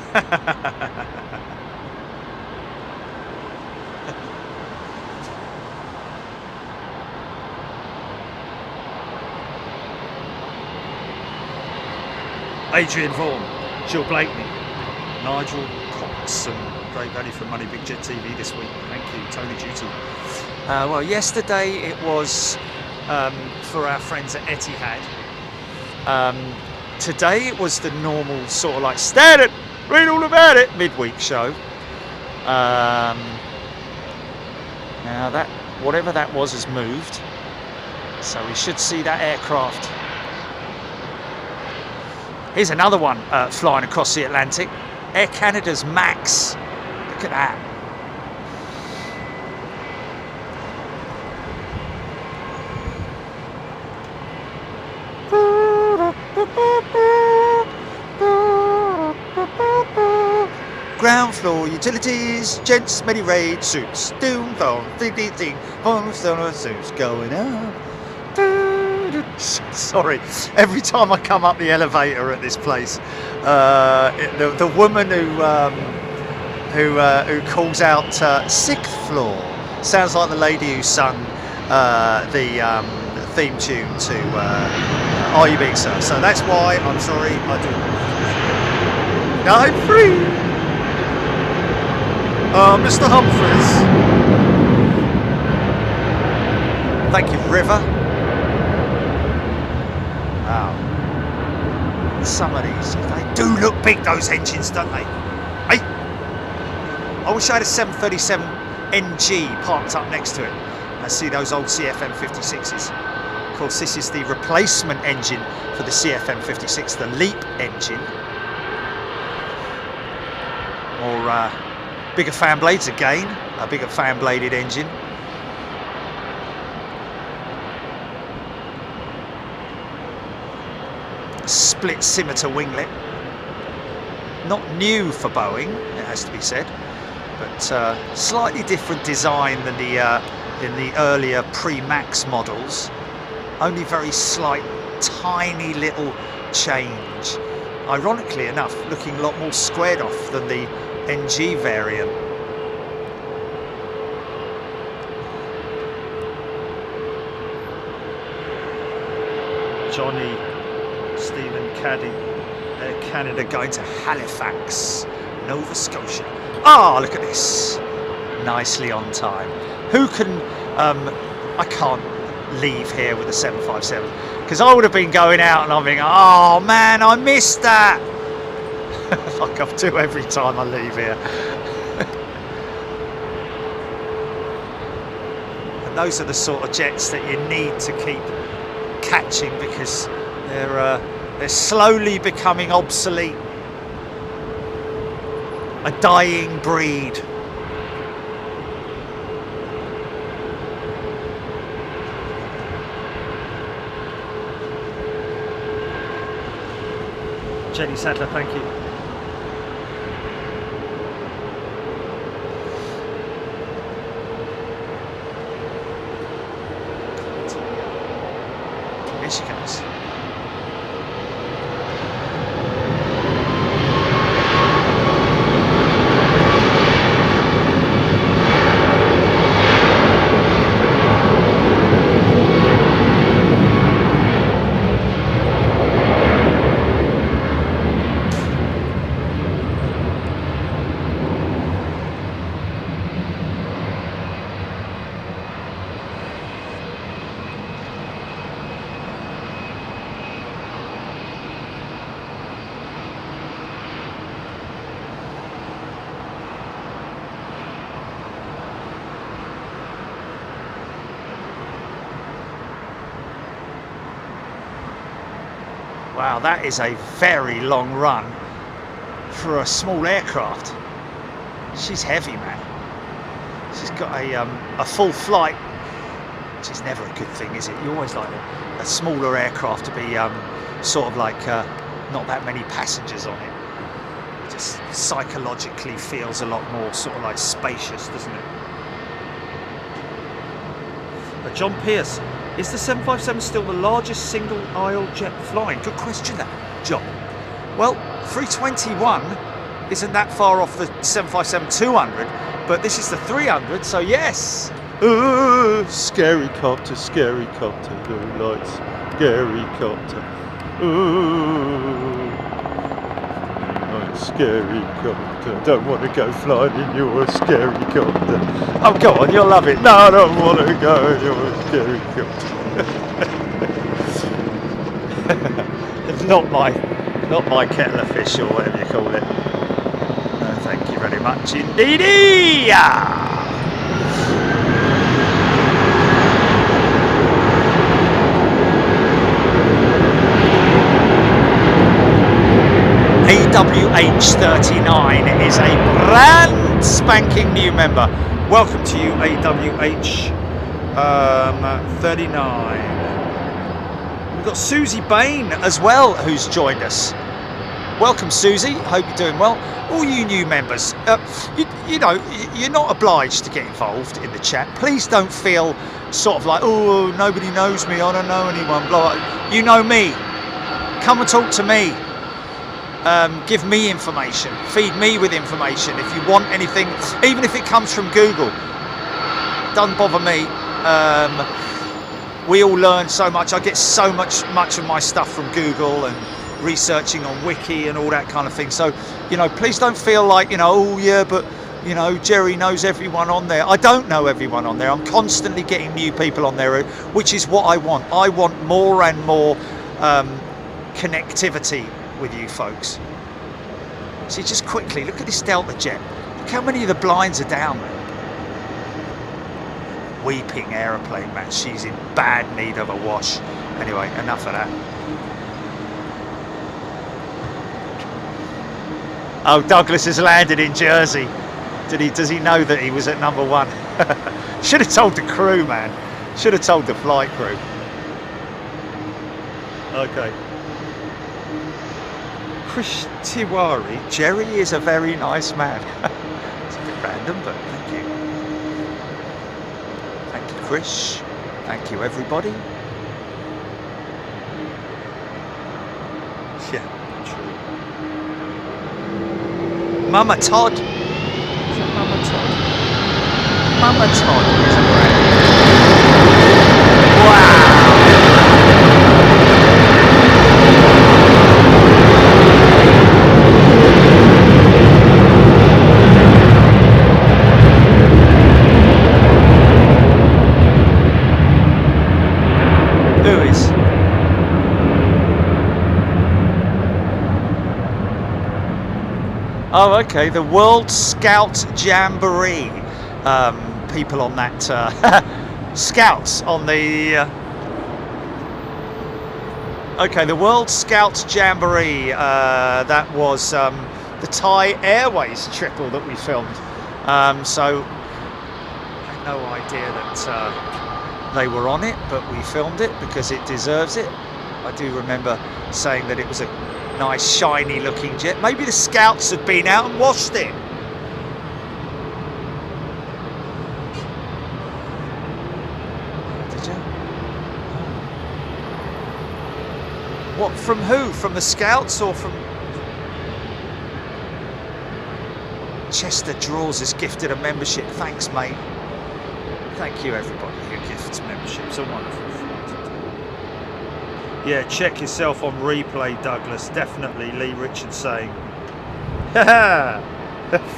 Adrian Vaughan, Jill Blakeney, Nigel Cox, and great value for money, Big Jet TV this week. Thank you, Tony Duty. Well, yesterday it was for our friends at Etihad. Today it was the normal sort of like stare it, read all about it midweek show. Now that whatever that was has moved, so we should see that aircraft. Here's another one flying across the Atlantic. Air Canada's Max. Look at that. Ground floor utilities, gents, many raid suits, doom phone, ding, home suits going up. Sorry, every time I come up the elevator at this place, the woman who calls out sixth floor sounds like the lady who sung the theme tune to Are You Being Served? So that's why I'm sorry I do. I'm free. Mr. Humphreys. Thank you, River. Wow. Some of these, they do look big, those engines, don't they? Hey! I wish I had a 737 NG parked up next to it. I see those old CFM 56s. Of course, this is the replacement engine for the CFM 56, the LEAP engine. Or bigger fan blades again, a bigger fan bladed engine. Split scimitar winglet. Not new for Boeing, it has to be said, but slightly different design than the in the earlier pre-Max models. Only very slight, tiny little change. Ironically enough, looking a lot more squared off than the NG variant. Johnny, Stephen Caddy, Air Canada going to Halifax, Nova Scotia. Ah, look at this. Nicely on time. Who can, I can't leave here with a 757 because I would have been going out and I'm thinking, oh man, I missed that. Like I do every time I leave here. And those are the sort of jets that you need to keep catching because they're slowly becoming obsolete. A dying breed. Jenny Sadler, thank you. Here she comes. Wow, that is a very long run for a small aircraft. She's heavy, man. She's got a full flight, which is never a good thing, is it? You always like a smaller aircraft to be sort of like not that many passengers on it. It just psychologically feels a lot more sort of like spacious, doesn't it? John Pierce. Is the 757 still the largest single aisle jet flying? Good question, that, John. Well, 321 isn't that far off the 757-200, but this is the 300, so yes. Scary copter, low lights, scary copter. Scary copter, don't want to go flying in your scary copter. Oh, go on, you'll love it. No, I don't want to go in your scary copter. Not my kettle of fish or whatever you call it. No, thank you very much indeed. AWH39 is a brand spanking new member. Welcome to you, AWH 39. We've got Susie Bain as well, who's joined us. Welcome, Susie. Hope you're doing well. All you new members, you know, you're not obliged to get involved in the chat. Please don't feel sort of like, oh, nobody knows me, I don't know anyone. Blah. You know me. Come and talk to me. Give me information. Feed me with information. If you want anything, even if it comes from Google, doesn't bother me. We all learn so much. I get so much of my stuff from Google and researching on Wiki and all that kind of thing. So, you know, please don't feel like, you know, oh yeah, but you know, Jerry knows everyone on there. I don't know everyone on there. I'm constantly getting new people on there, which is what I want. I want more and more connectivity with you folks. See, just quickly, look at this Delta jet. Look how many of the blinds are down there. Weeping aeroplane, man. She's in bad need of a wash. Anyway, enough of that. Oh, Douglas has landed in Jersey. Does he know that he was at number one? Should have told the crew, man. Should have told the flight crew. Okay. Krish Tiwari, Jerry is a very nice man. It's a bit random, but thank you. Thank you, Krish. Thank you, everybody. Mama Todd. Is that Mama Todd? Mama Todd is a brand. Who is? Oh, okay. The World Scout Jamboree. People on that Scouts on the. Okay, the World Scout Jamboree. That was the Thai Airways triple that we filmed. So I had no idea that they were on it, but we filmed it because it deserves it. I do remember saying that it was a nice shiny looking jet. Maybe the Scouts had been out and washed it. Did you? What, from who? From the Scouts or from... Chester Draws has gifted a membership. Thanks, mate. Thank you, everybody who gifts memberships. A wonderful thing. Yeah, check yourself on replay, Douglas. Definitely, Lee Richards saying.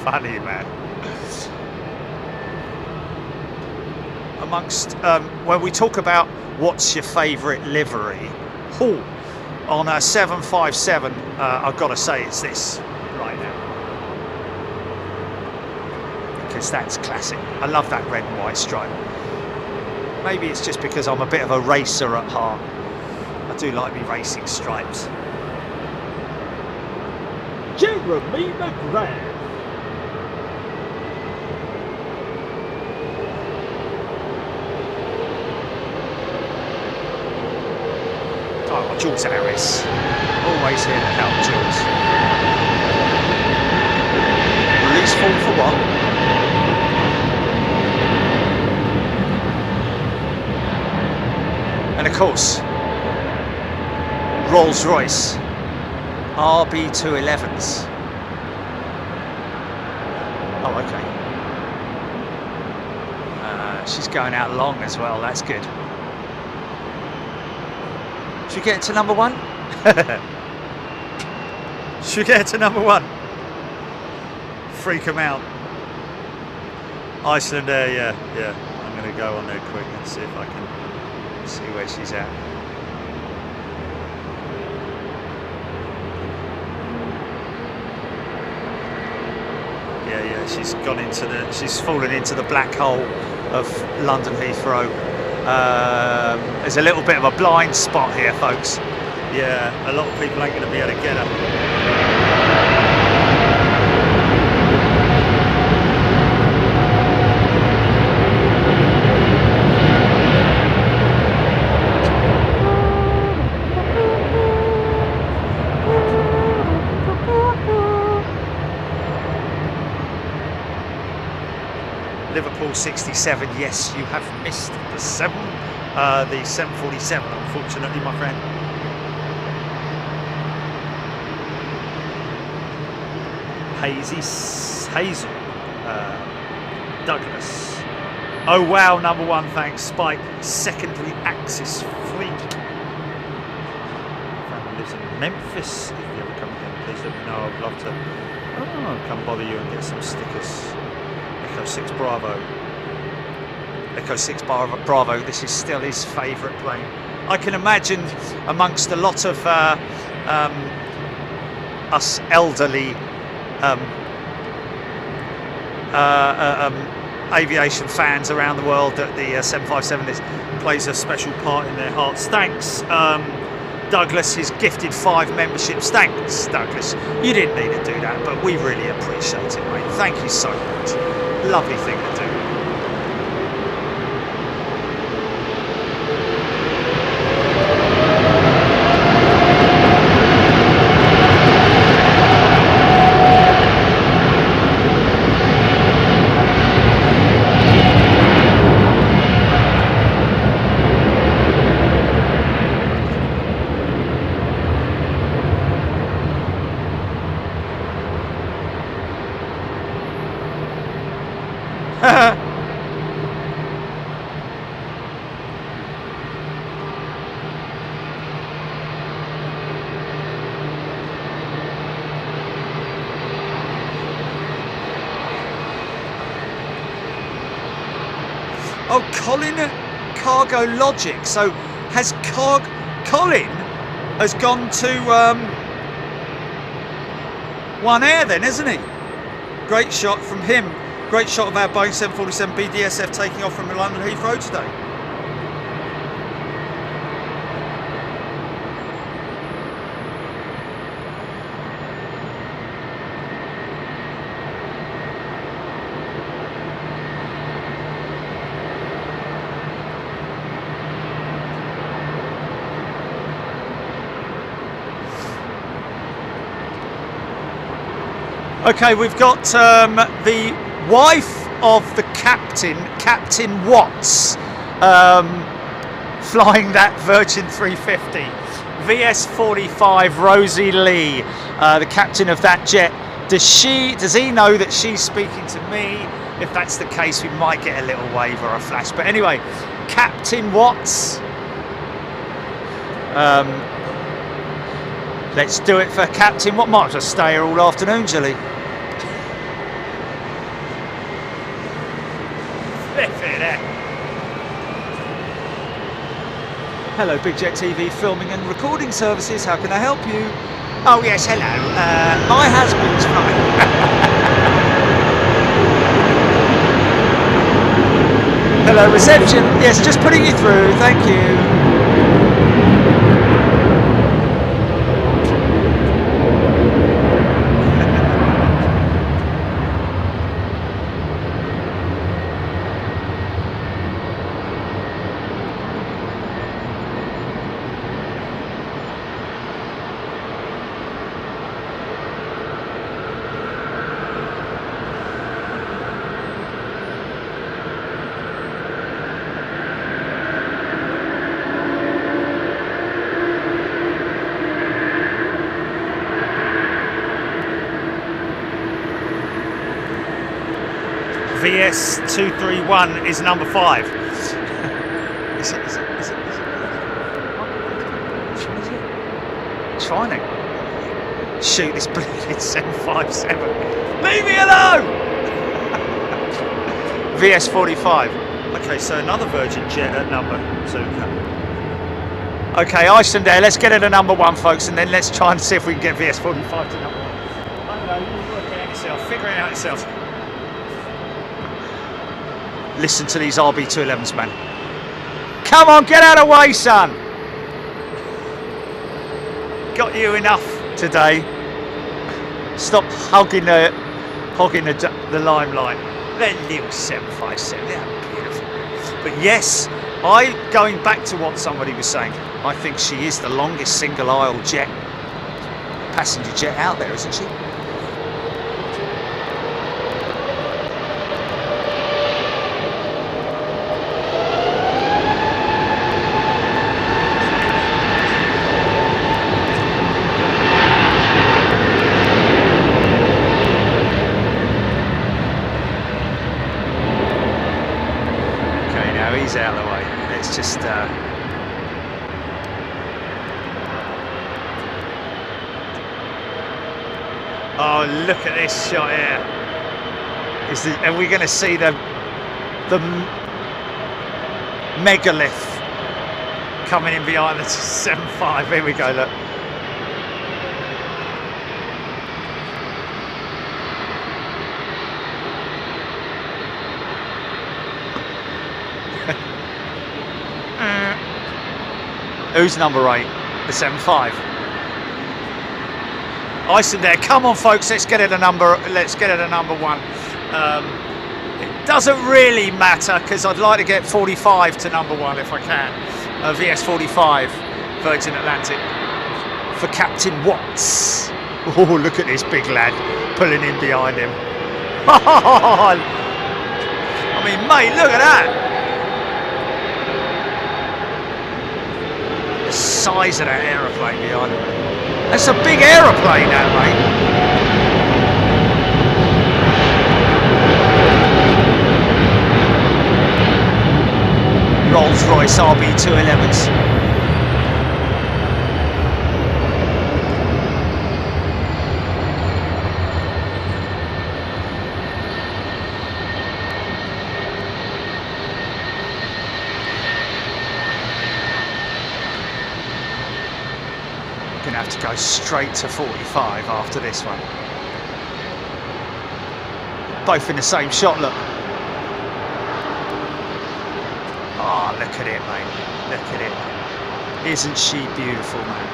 Funny, man. Amongst, when we talk about what's your favourite livery, on a 757, I've got to say it's this right now. Because that's classic. I love that red and white stripe. Maybe it's just because I'm a bit of a racer at heart. I do like me racing stripes. Jeremy McGrath. Oh, Jules Harris. Always here to help, Jules. Release form for what? And of course, Rolls-Royce RB211s. Oh, okay. She's going out long as well. That's good. Should we get to number one? Should we get to number one? Freak them out. Iceland Air, yeah. I'm going to go on there quick and see if I can see where she's at. Yeah, she's gone into the, she's fallen into the black hole of London Heathrow. There's a little bit of a blind spot here, folks. Yeah, a lot of people ain't going to be able to get her. Liverpool 67, yes, you have missed the 747, unfortunately, my friend. Hazel, Douglas. Oh wow, number one, thanks. Spike, secondary axis freak. Family lives in Memphis. If you ever come again, please let me know. I'd love to come bother you and get some stickers. Echo 6 Bravo. Echo 6 Bravo, this is still his favourite plane. I can imagine amongst a lot of us elderly aviation fans around the world that the 757 plays a special part in their hearts. Thanks, Douglas has gifted 5 memberships. Thanks, Douglas. You didn't need to do that, but we really appreciate it, mate. Thank you so much. Lovely thing to do. Oh, Colin Cargo Logic. So has Colin has gone to One Air then, isn't he? Great shot from him. Great shot of our Boeing 747 BDSF taking off from London Heathrow today. Okay, we've got the wife of the captain, Captain Watts, flying that Virgin 350, VS45 Rosie Lee, the captain of that jet. Does he know that she's speaking to me? If that's the case, we might get a little wave or a flash. But anyway, Captain Watts. Let's do it for Captain. What might as well stay here all afternoon, Julie. Hello, Big Jet TV filming and recording services. How can I help you? Oh yes, hello. My husband's flying. Hello, reception. Yes, just putting you through. Thank you. VS231 is number 5. Is it? Trying to shoot this bleeding 757. Leave me alone! VS45. Okay, so another Virgin jet at number 2. Okay, Iceland Air, let's get it to number 1, folks, and then let's try and see if we can get VS45 to number 1. I don't know, you work it out yourself, figure it out yourself. Listen to these RB211s, man. Come on, get out of the way, son. Got you enough today. Stop hogging the limelight. That little 757, they're beautiful. But yes, going back to what somebody was saying, I think she is the longest single aisle jet, passenger jet out there, isn't she? Out of the way. Let's just oh, look at this shot here. Are we going to see the megalith coming in behind the 75? Here we go, look. Who's number 8? The 75. Iceland Air. Come on, folks. Let's get it a number 1. It doesn't really matter because I'd like to get 45 to number 1 if I can. VS45 Virgin Atlantic for Captain Watts. Oh, look at this big lad pulling in behind him. I mean, mate, look at that. The size of that aeroplane behind him. That's a big aeroplane, that, mate. nice RB211s. Gonna have to go straight to 45 after this one. Both in the same shot, look. Oh, look at it, mate. Look at it. Isn't she beautiful, man?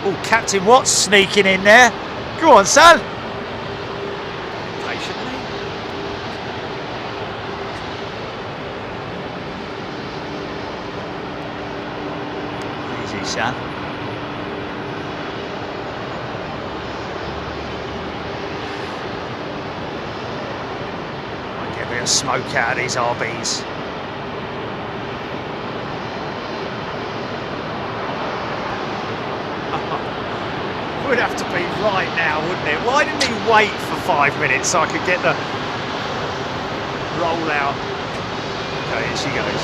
Oh, Captain Watts sneaking in there. Go on, son. Patiently. Easy, son. Smoke out of these RBs. Would have to be right now, wouldn't it? Why didn't he wait for 5 minutes so I could get the roll out? Okay, here she goes.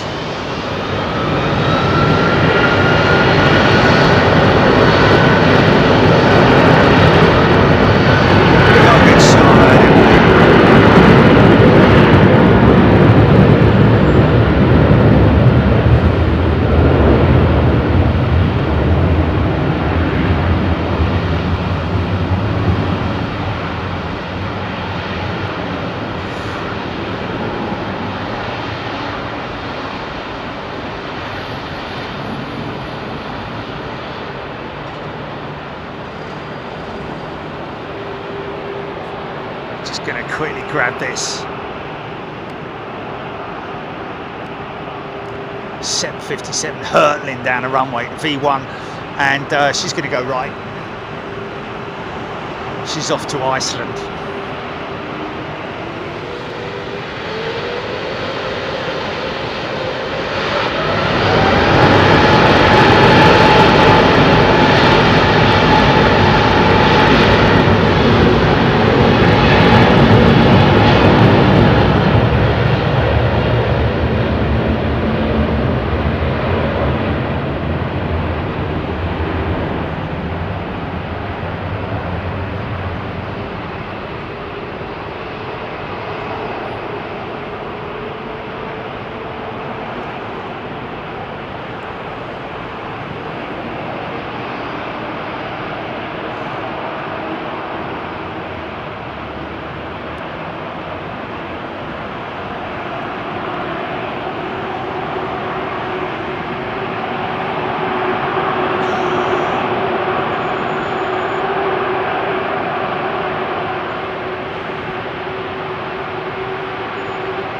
Going to quickly grab this 757 hurtling down a runway V1, and she's going to go right. She's off to Iceland.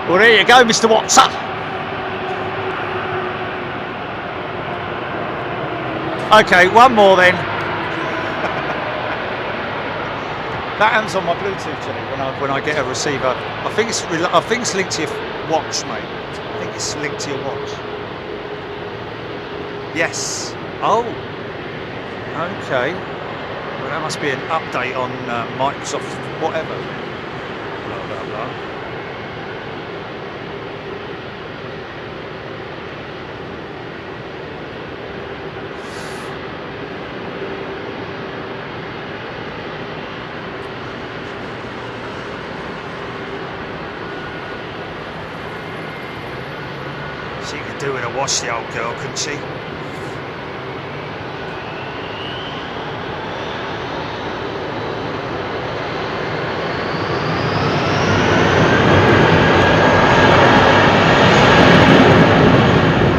Well, there you go, Mr. Watson. Okay, one more then. That happens on my Bluetooth, Jenny, when I get a receiver. I think it's linked to your watch, mate. I think it's linked to your watch. Yes. Oh. Okay. Well, that must be an update on Microsoft, whatever. Blah, blah, blah. She could do with a wash, the old girl, couldn't she?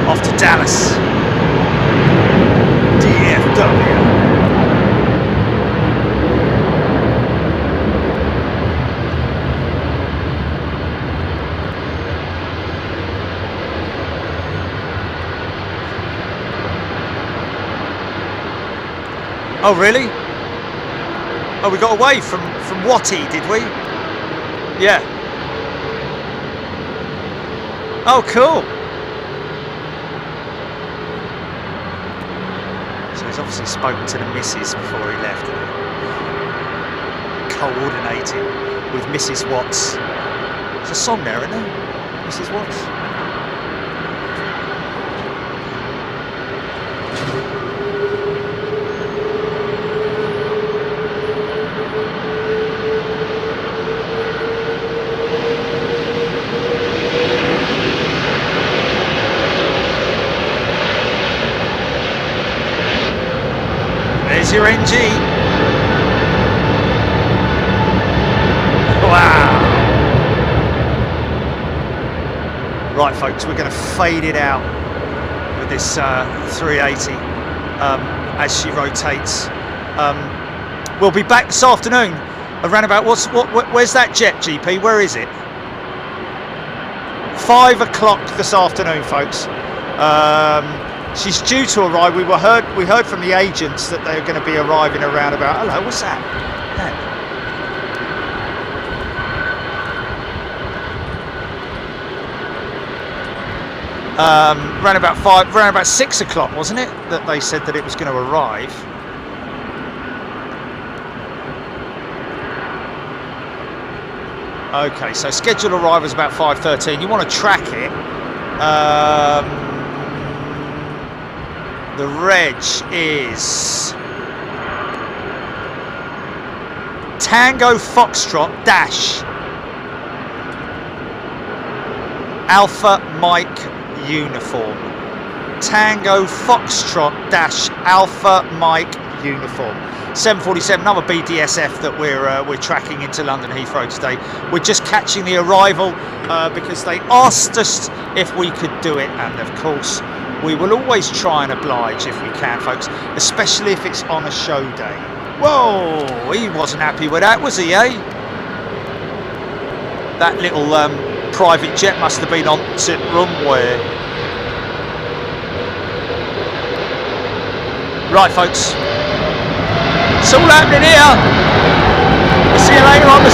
Off to Dallas. DFW. Oh really? Oh, we got away from Watty, did we? Yeah. Oh, cool. So he's obviously spoken to the missus before he left. Coordinating with Mrs. Watts. There's a song there, isn't there? Mrs. Watts. There's your NG. Wow. Right, folks, we're going to fade it out with this 380 as she rotates. We'll be back this afternoon around about where's that jet, GP? Where is it? 5 o'clock this afternoon, folks. She's due to arrive. We heard from the agents that they're going to be arriving around about. Hello, what's that? Around about 6 o'clock, wasn't it? That they said that it was going to arrive. Okay, so scheduled arrival is about 5:13. You want to track it. The reg is Tango Foxtrot Dash Alpha Mike Uniform. Tango Foxtrot Dash Alpha Mike Uniform. 747, another BDSF that we're tracking into London Heathrow today. We're just catching the arrival because they asked us if we could do it, and of course we will always try and oblige if we can, folks, especially if it's on a show day. Whoa, he wasn't happy with that, was he, eh? That little private jet must have been on the runway. Right, folks, it's all happening here. We'll see you later on the